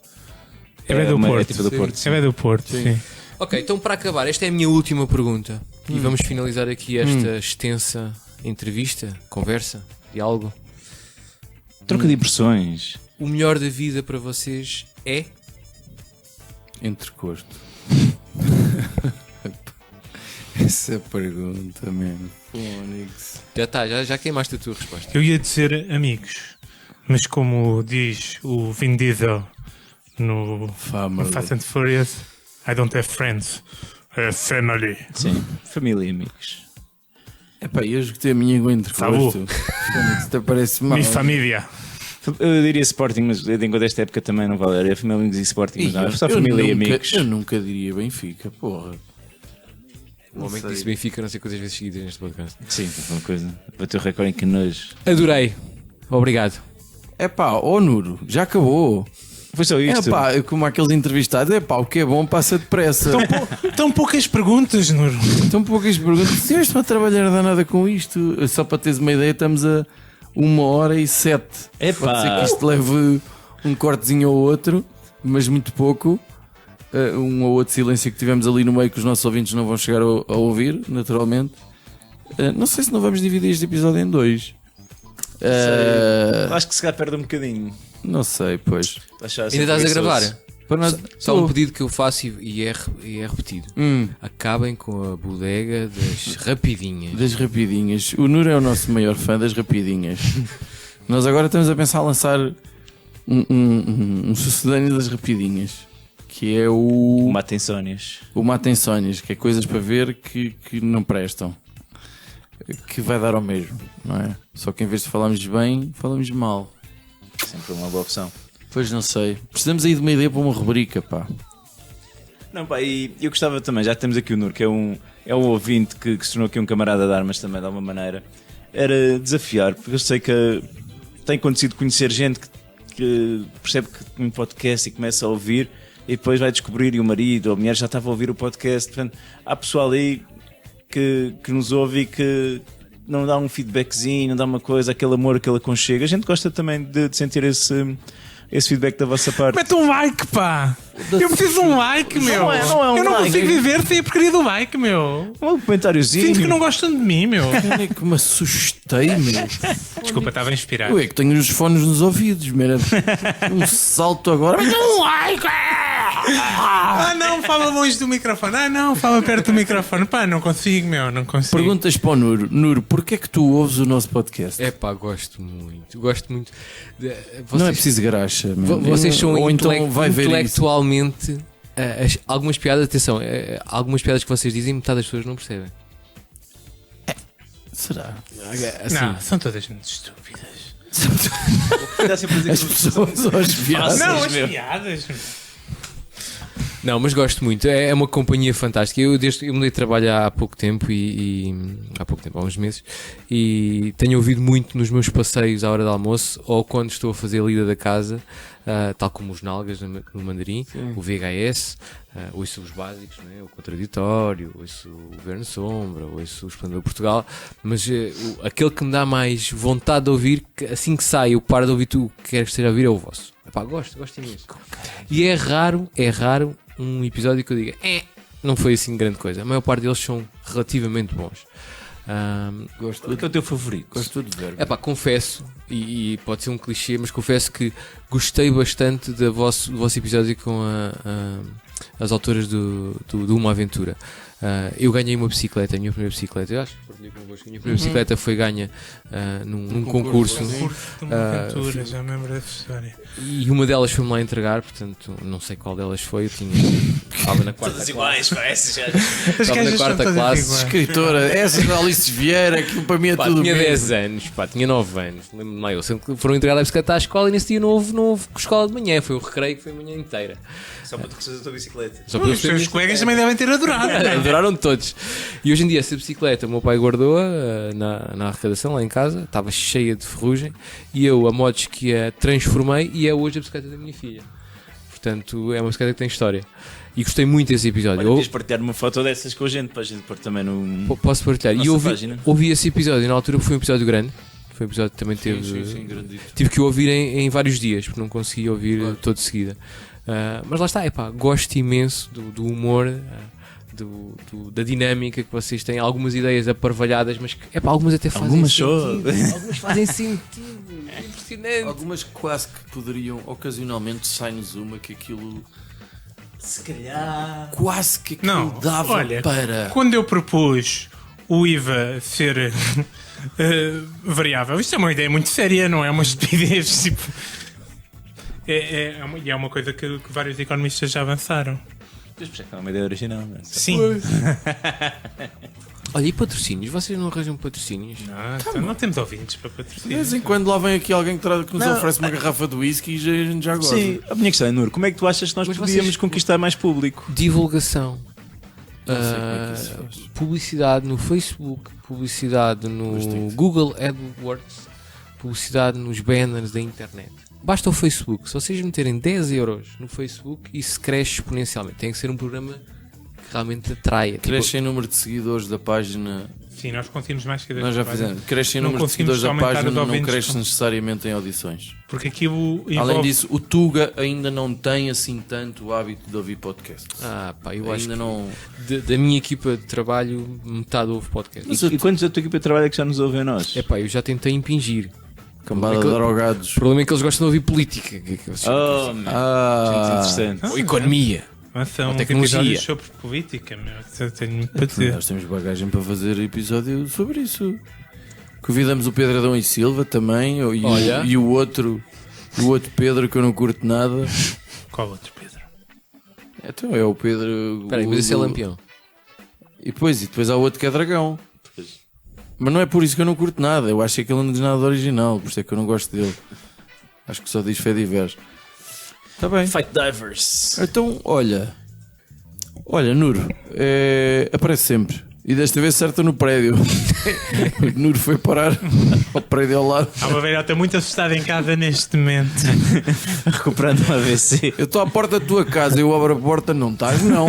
[SPEAKER 4] É do Porto.
[SPEAKER 3] É tipo do Porto.
[SPEAKER 4] É do Porto, sim.
[SPEAKER 1] Ok, então para acabar, esta é a minha última pergunta. E vamos finalizar aqui esta extensa entrevista, conversa, diálogo.
[SPEAKER 3] Troca de impressões.
[SPEAKER 1] O melhor da vida para vocês é?
[SPEAKER 2] Entrecosto. Essa pergunta, mesmo. Fónix.
[SPEAKER 1] Já está, já queimaste a tua resposta.
[SPEAKER 4] Eu ia dizer amigos, mas como diz o Vin Diesel no
[SPEAKER 2] Family.
[SPEAKER 4] Fast and Furious, I don't have friends, I have family.
[SPEAKER 3] Sim. Família e amigos.
[SPEAKER 2] Epá, eu escutei a minha com entrecosto. Fónix, até parece mal.
[SPEAKER 4] Mi família.
[SPEAKER 3] Eu diria Sporting, mas enquanto esta época também não vale. Era família amigos e Sporting, mas não, é só família e amigos.
[SPEAKER 2] Eu nunca diria Benfica, porra.
[SPEAKER 1] O homem que disse Benfica não sei quantas vezes seguidas neste podcast.
[SPEAKER 3] Sim, foi uma coisa. Bateu o recorde em que nojo.
[SPEAKER 1] Adorei. Obrigado.
[SPEAKER 2] Epá, ó Nuro, já acabou.
[SPEAKER 3] Foi só isto.
[SPEAKER 2] Epá, como aqueles entrevistados, epá, o que é bom passa depressa.
[SPEAKER 4] Tão poucas perguntas, Nuno.
[SPEAKER 2] Tão poucas perguntas. Se eu estou a trabalhar danada com isto, só para teres uma ideia, estamos a 1h07.
[SPEAKER 3] Epá.
[SPEAKER 2] Pode ser que isto leve um cortezinho ou outro, mas muito pouco. Um ou outro silêncio que tivemos ali no meio que os nossos ouvintes não vão chegar a ouvir, naturalmente. Não sei se não vamos dividir este episódio em 2.
[SPEAKER 3] Acho que se calhar perde um bocadinho.
[SPEAKER 2] Não sei, pois.
[SPEAKER 1] Ainda estás a gravar?
[SPEAKER 2] Para nós...
[SPEAKER 1] Só um pedido que eu faço e é repetido. Acabem com a bodega das rapidinhas.
[SPEAKER 2] Das rapidinhas. O Nur é o nosso maior fã das rapidinhas. Nós agora estamos a pensar a lançar um sucedâneo das rapidinhas, que é o
[SPEAKER 3] Mata insónias.
[SPEAKER 2] o Mata Insónias, que é coisas para ver que não prestam, que vai dar ao mesmo, não é? Só que em vez de falarmos bem, falamos mal.
[SPEAKER 3] Sempre uma boa opção.
[SPEAKER 2] Pois não sei. Precisamos aí de uma ideia para uma rubrica, pá.
[SPEAKER 3] Não, pá, e eu gostava também, já temos aqui o Nur, que é um ouvinte que se tornou aqui um camarada de armas também, de alguma maneira. Era desafiar, porque eu sei que tem acontecido conhecer gente que percebe que tem um podcast e começa a ouvir e depois vai descobrir e o marido ou a mulher já estava a ouvir o podcast. Portanto, há pessoal aí que nos ouve e que não dá um feedbackzinho, não dá uma coisa, aquele amor, aquele aconchego. A gente gosta também de sentir esse feedback da vossa parte.
[SPEAKER 4] Mete um like, pá! Eu preciso de um like, meu!
[SPEAKER 3] Não é um
[SPEAKER 4] eu não
[SPEAKER 3] like.
[SPEAKER 4] consigo viver sem a porcaria do like, meu!
[SPEAKER 3] Um comentáriozinho.
[SPEAKER 4] Sinto que não gostam de mim, meu!
[SPEAKER 2] Olha que me assustei, meu.
[SPEAKER 4] Desculpa, estava a inspirar.
[SPEAKER 2] Eu é que tenho os fones nos ouvidos, meu. Um salto agora. Um like!
[SPEAKER 4] Ah, não, fala longe do microfone. Ah, não, fala perto do microfone. Pá, não consigo, meu, não consigo.
[SPEAKER 2] Perguntas para o Nur. Nur, porquê é que tu ouves o nosso podcast?
[SPEAKER 1] É pá, gosto muito. Gosto muito.
[SPEAKER 2] Não é preciso graxa, meu.
[SPEAKER 1] Vocês são
[SPEAKER 2] Ou então vai ver isso.
[SPEAKER 1] intelectualmente. Algumas piadas, atenção, algumas piadas que vocês dizem, metade das pessoas não percebem.
[SPEAKER 2] Será?
[SPEAKER 1] Assim,
[SPEAKER 4] Não, são todas muito estúpidas.
[SPEAKER 2] As pessoas ou as piadas?
[SPEAKER 4] Não, as piadas.
[SPEAKER 1] Não, mas gosto muito. É uma companhia fantástica. Eu mudei de trabalho há pouco tempo há uns meses, e tenho ouvido muito nos meus passeios à hora do almoço ou quando estou a fazer a lida da casa, tal como os Nalgas no Mandarim, o VHS, ouço os básicos, né? O Contraditório, ouço o Governo Sombra, ouço o Esplendor de Portugal, mas aquele que me dá mais vontade de ouvir, que assim que sai eu paro de ouvir tudo o que quer que esteja a ouvir, é o vosso. Epá, gosto imenso. E é raro um episódio que eu diga não foi assim grande coisa. A maior parte deles são relativamente bons.
[SPEAKER 3] Qual é o teu favorito?
[SPEAKER 2] Gosto de ver.
[SPEAKER 1] Epá, confesso, e pode ser um clichê, mas confesso que gostei bastante do vosso episódio com as autoras do Uma Aventura. Eu ganhei uma bicicleta, a minha primeira bicicleta. Eu acho que partilhei convosco. A minha primeira bicicleta foi ganha num concurso.
[SPEAKER 4] Curto de uma aventura, já me lembro dessa história.
[SPEAKER 1] E uma delas foi-me lá entregar, portanto, não sei qual delas foi. Estava na quarta classe.
[SPEAKER 3] iguais, parece já.
[SPEAKER 1] Estava na quarta classe.
[SPEAKER 2] Escritora, essa da Alice Vieira, aquilo para mim é tudo
[SPEAKER 1] Tinha
[SPEAKER 2] mesmo.
[SPEAKER 1] 10 anos, tinha 9 anos. Lembro-me lá, foram entregar a bicicleta à escola e nesse dia não houve escola de manhã. Foi o recreio que foi a manhã inteira.
[SPEAKER 3] Só para tu receber a tua bicicleta. bicicleta.
[SPEAKER 1] Só para
[SPEAKER 4] Os seus colegas também devem ter adorado.
[SPEAKER 1] Adoraram todos. E hoje em dia essa bicicleta o meu pai guardou-a na arrecadação lá em casa, estava cheia de ferrugem, e eu a modos que a transformei e é hoje a bicicleta da minha filha. Portanto, é uma bicicleta que tem história. E gostei muito desse episódio.
[SPEAKER 3] Olha, podias partilhar uma foto dessas com a gente para a gente pôr também no.
[SPEAKER 1] Posso partilhar.
[SPEAKER 3] Nossa
[SPEAKER 1] E
[SPEAKER 3] página.
[SPEAKER 1] ouvi esse episódio na altura, foi um episódio grande. Foi um episódio que também teve.
[SPEAKER 2] Sim, grandito.
[SPEAKER 1] Tive que o ouvir em vários dias, porque não consegui ouvir todo de seguida. Mas lá está, gosto imenso do humor, da dinâmica que vocês têm. Algumas ideias aparvalhadas, mas que, algumas até fazem
[SPEAKER 3] Algumas
[SPEAKER 1] sentido.
[SPEAKER 3] só.
[SPEAKER 1] Algumas fazem sentido. É impressionante.
[SPEAKER 2] Algumas quase que poderiam, ocasionalmente, sai-nos uma que aquilo.
[SPEAKER 3] Se calhar.
[SPEAKER 2] Quase que aquilo
[SPEAKER 4] Não,
[SPEAKER 2] dava
[SPEAKER 4] olha,
[SPEAKER 2] para.
[SPEAKER 4] quando eu propus o IVA ser variável, isto é uma ideia muito séria, não é uma estupidez. Tipo, é uma coisa que vários economistas já avançaram.
[SPEAKER 3] É uma ideia original, não é?
[SPEAKER 4] Sim.
[SPEAKER 1] Olha, e patrocínios? Vocês não arranjam patrocínios?
[SPEAKER 4] Então não temos ouvintes para
[SPEAKER 2] De
[SPEAKER 4] patrocinar.
[SPEAKER 2] vez em quando lá vem aqui alguém que nos
[SPEAKER 3] Não.
[SPEAKER 2] oferece uma garrafa de whisky e a gente já gosta.
[SPEAKER 3] Sim, a minha questão é, Nur, como é que tu achas que nós
[SPEAKER 1] Mas
[SPEAKER 3] podíamos
[SPEAKER 1] vocês-
[SPEAKER 3] conquistar mais público?
[SPEAKER 1] Divulgação.
[SPEAKER 2] Não sei como é que isso se faz.
[SPEAKER 1] Publicidade no Facebook, publicidade no
[SPEAKER 2] Bastante.
[SPEAKER 1] Google AdWords, publicidade nos banners da internet. Basta o Facebook. Se vocês meterem 10 euros no Facebook, isso cresce exponencialmente. Tem que ser um programa que realmente atraia.
[SPEAKER 2] Cresce em número de seguidores da página.
[SPEAKER 4] Sim, nós conseguimos mais que
[SPEAKER 2] Nós já fizemos. Cresce em
[SPEAKER 4] Não
[SPEAKER 2] número de
[SPEAKER 4] conseguimos
[SPEAKER 2] seguidores da
[SPEAKER 4] aumentar
[SPEAKER 2] página,
[SPEAKER 4] os
[SPEAKER 2] não
[SPEAKER 4] ouvintes.
[SPEAKER 2] cresce necessariamente em audições.
[SPEAKER 4] Porque aquilo envolve...
[SPEAKER 2] Além disso, o Tuga ainda não tem assim tanto o hábito de ouvir podcasts.
[SPEAKER 1] Eu acho
[SPEAKER 2] Ainda
[SPEAKER 1] que
[SPEAKER 2] não.
[SPEAKER 1] da minha equipa de trabalho, metade ouve podcast.
[SPEAKER 3] E quantos da tua equipa de trabalho é que já nos ouvem a nós?
[SPEAKER 1] Eu já tentei impingir.
[SPEAKER 2] Cambada de
[SPEAKER 1] Aquele-
[SPEAKER 2] drogados.
[SPEAKER 1] O problema é que eles gostam de ouvir política.
[SPEAKER 3] Oh, meu. Gente interessante.
[SPEAKER 1] Ou economia.
[SPEAKER 4] São
[SPEAKER 1] ou tecnologia.
[SPEAKER 4] episódios sobre política, meu. Eu tenho para dizer.
[SPEAKER 2] Nós temos bagagem para fazer episódio sobre isso. Convidamos o Pedro Adão e Silva também. E,
[SPEAKER 1] Olha.
[SPEAKER 2] e o outro Pedro que eu não curto nada.
[SPEAKER 4] Qual outro, Pedro?
[SPEAKER 2] Então é o Pedro.
[SPEAKER 1] Espera aí, mas esse é lampião.
[SPEAKER 2] E depois há o outro que é dragão. Mas não é por isso que eu não curto nada. Eu acho que ele não diz nada de original. Por isso é que eu não gosto dele. Acho que só diz fé diverso. Está bem.
[SPEAKER 3] Fight Divers.
[SPEAKER 2] Então, olha, Nuro, aparece sempre. E desta vez certa no prédio. O Nuro foi parar ao prédio ao lado.
[SPEAKER 4] Há uma velhota muito assustada em casa neste momento.
[SPEAKER 3] Recuperando um AVC.
[SPEAKER 2] Eu estou à porta da tua casa, eu abro a porta, não estás, não.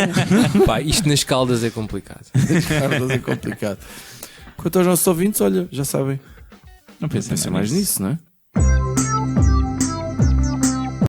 [SPEAKER 1] Isto nas Caldas é complicado.
[SPEAKER 2] Carlos, é complicado. Quanto aos nossos ouvintes, olha, já sabem.
[SPEAKER 3] Não pensem
[SPEAKER 2] Pensa mais nisso, não é?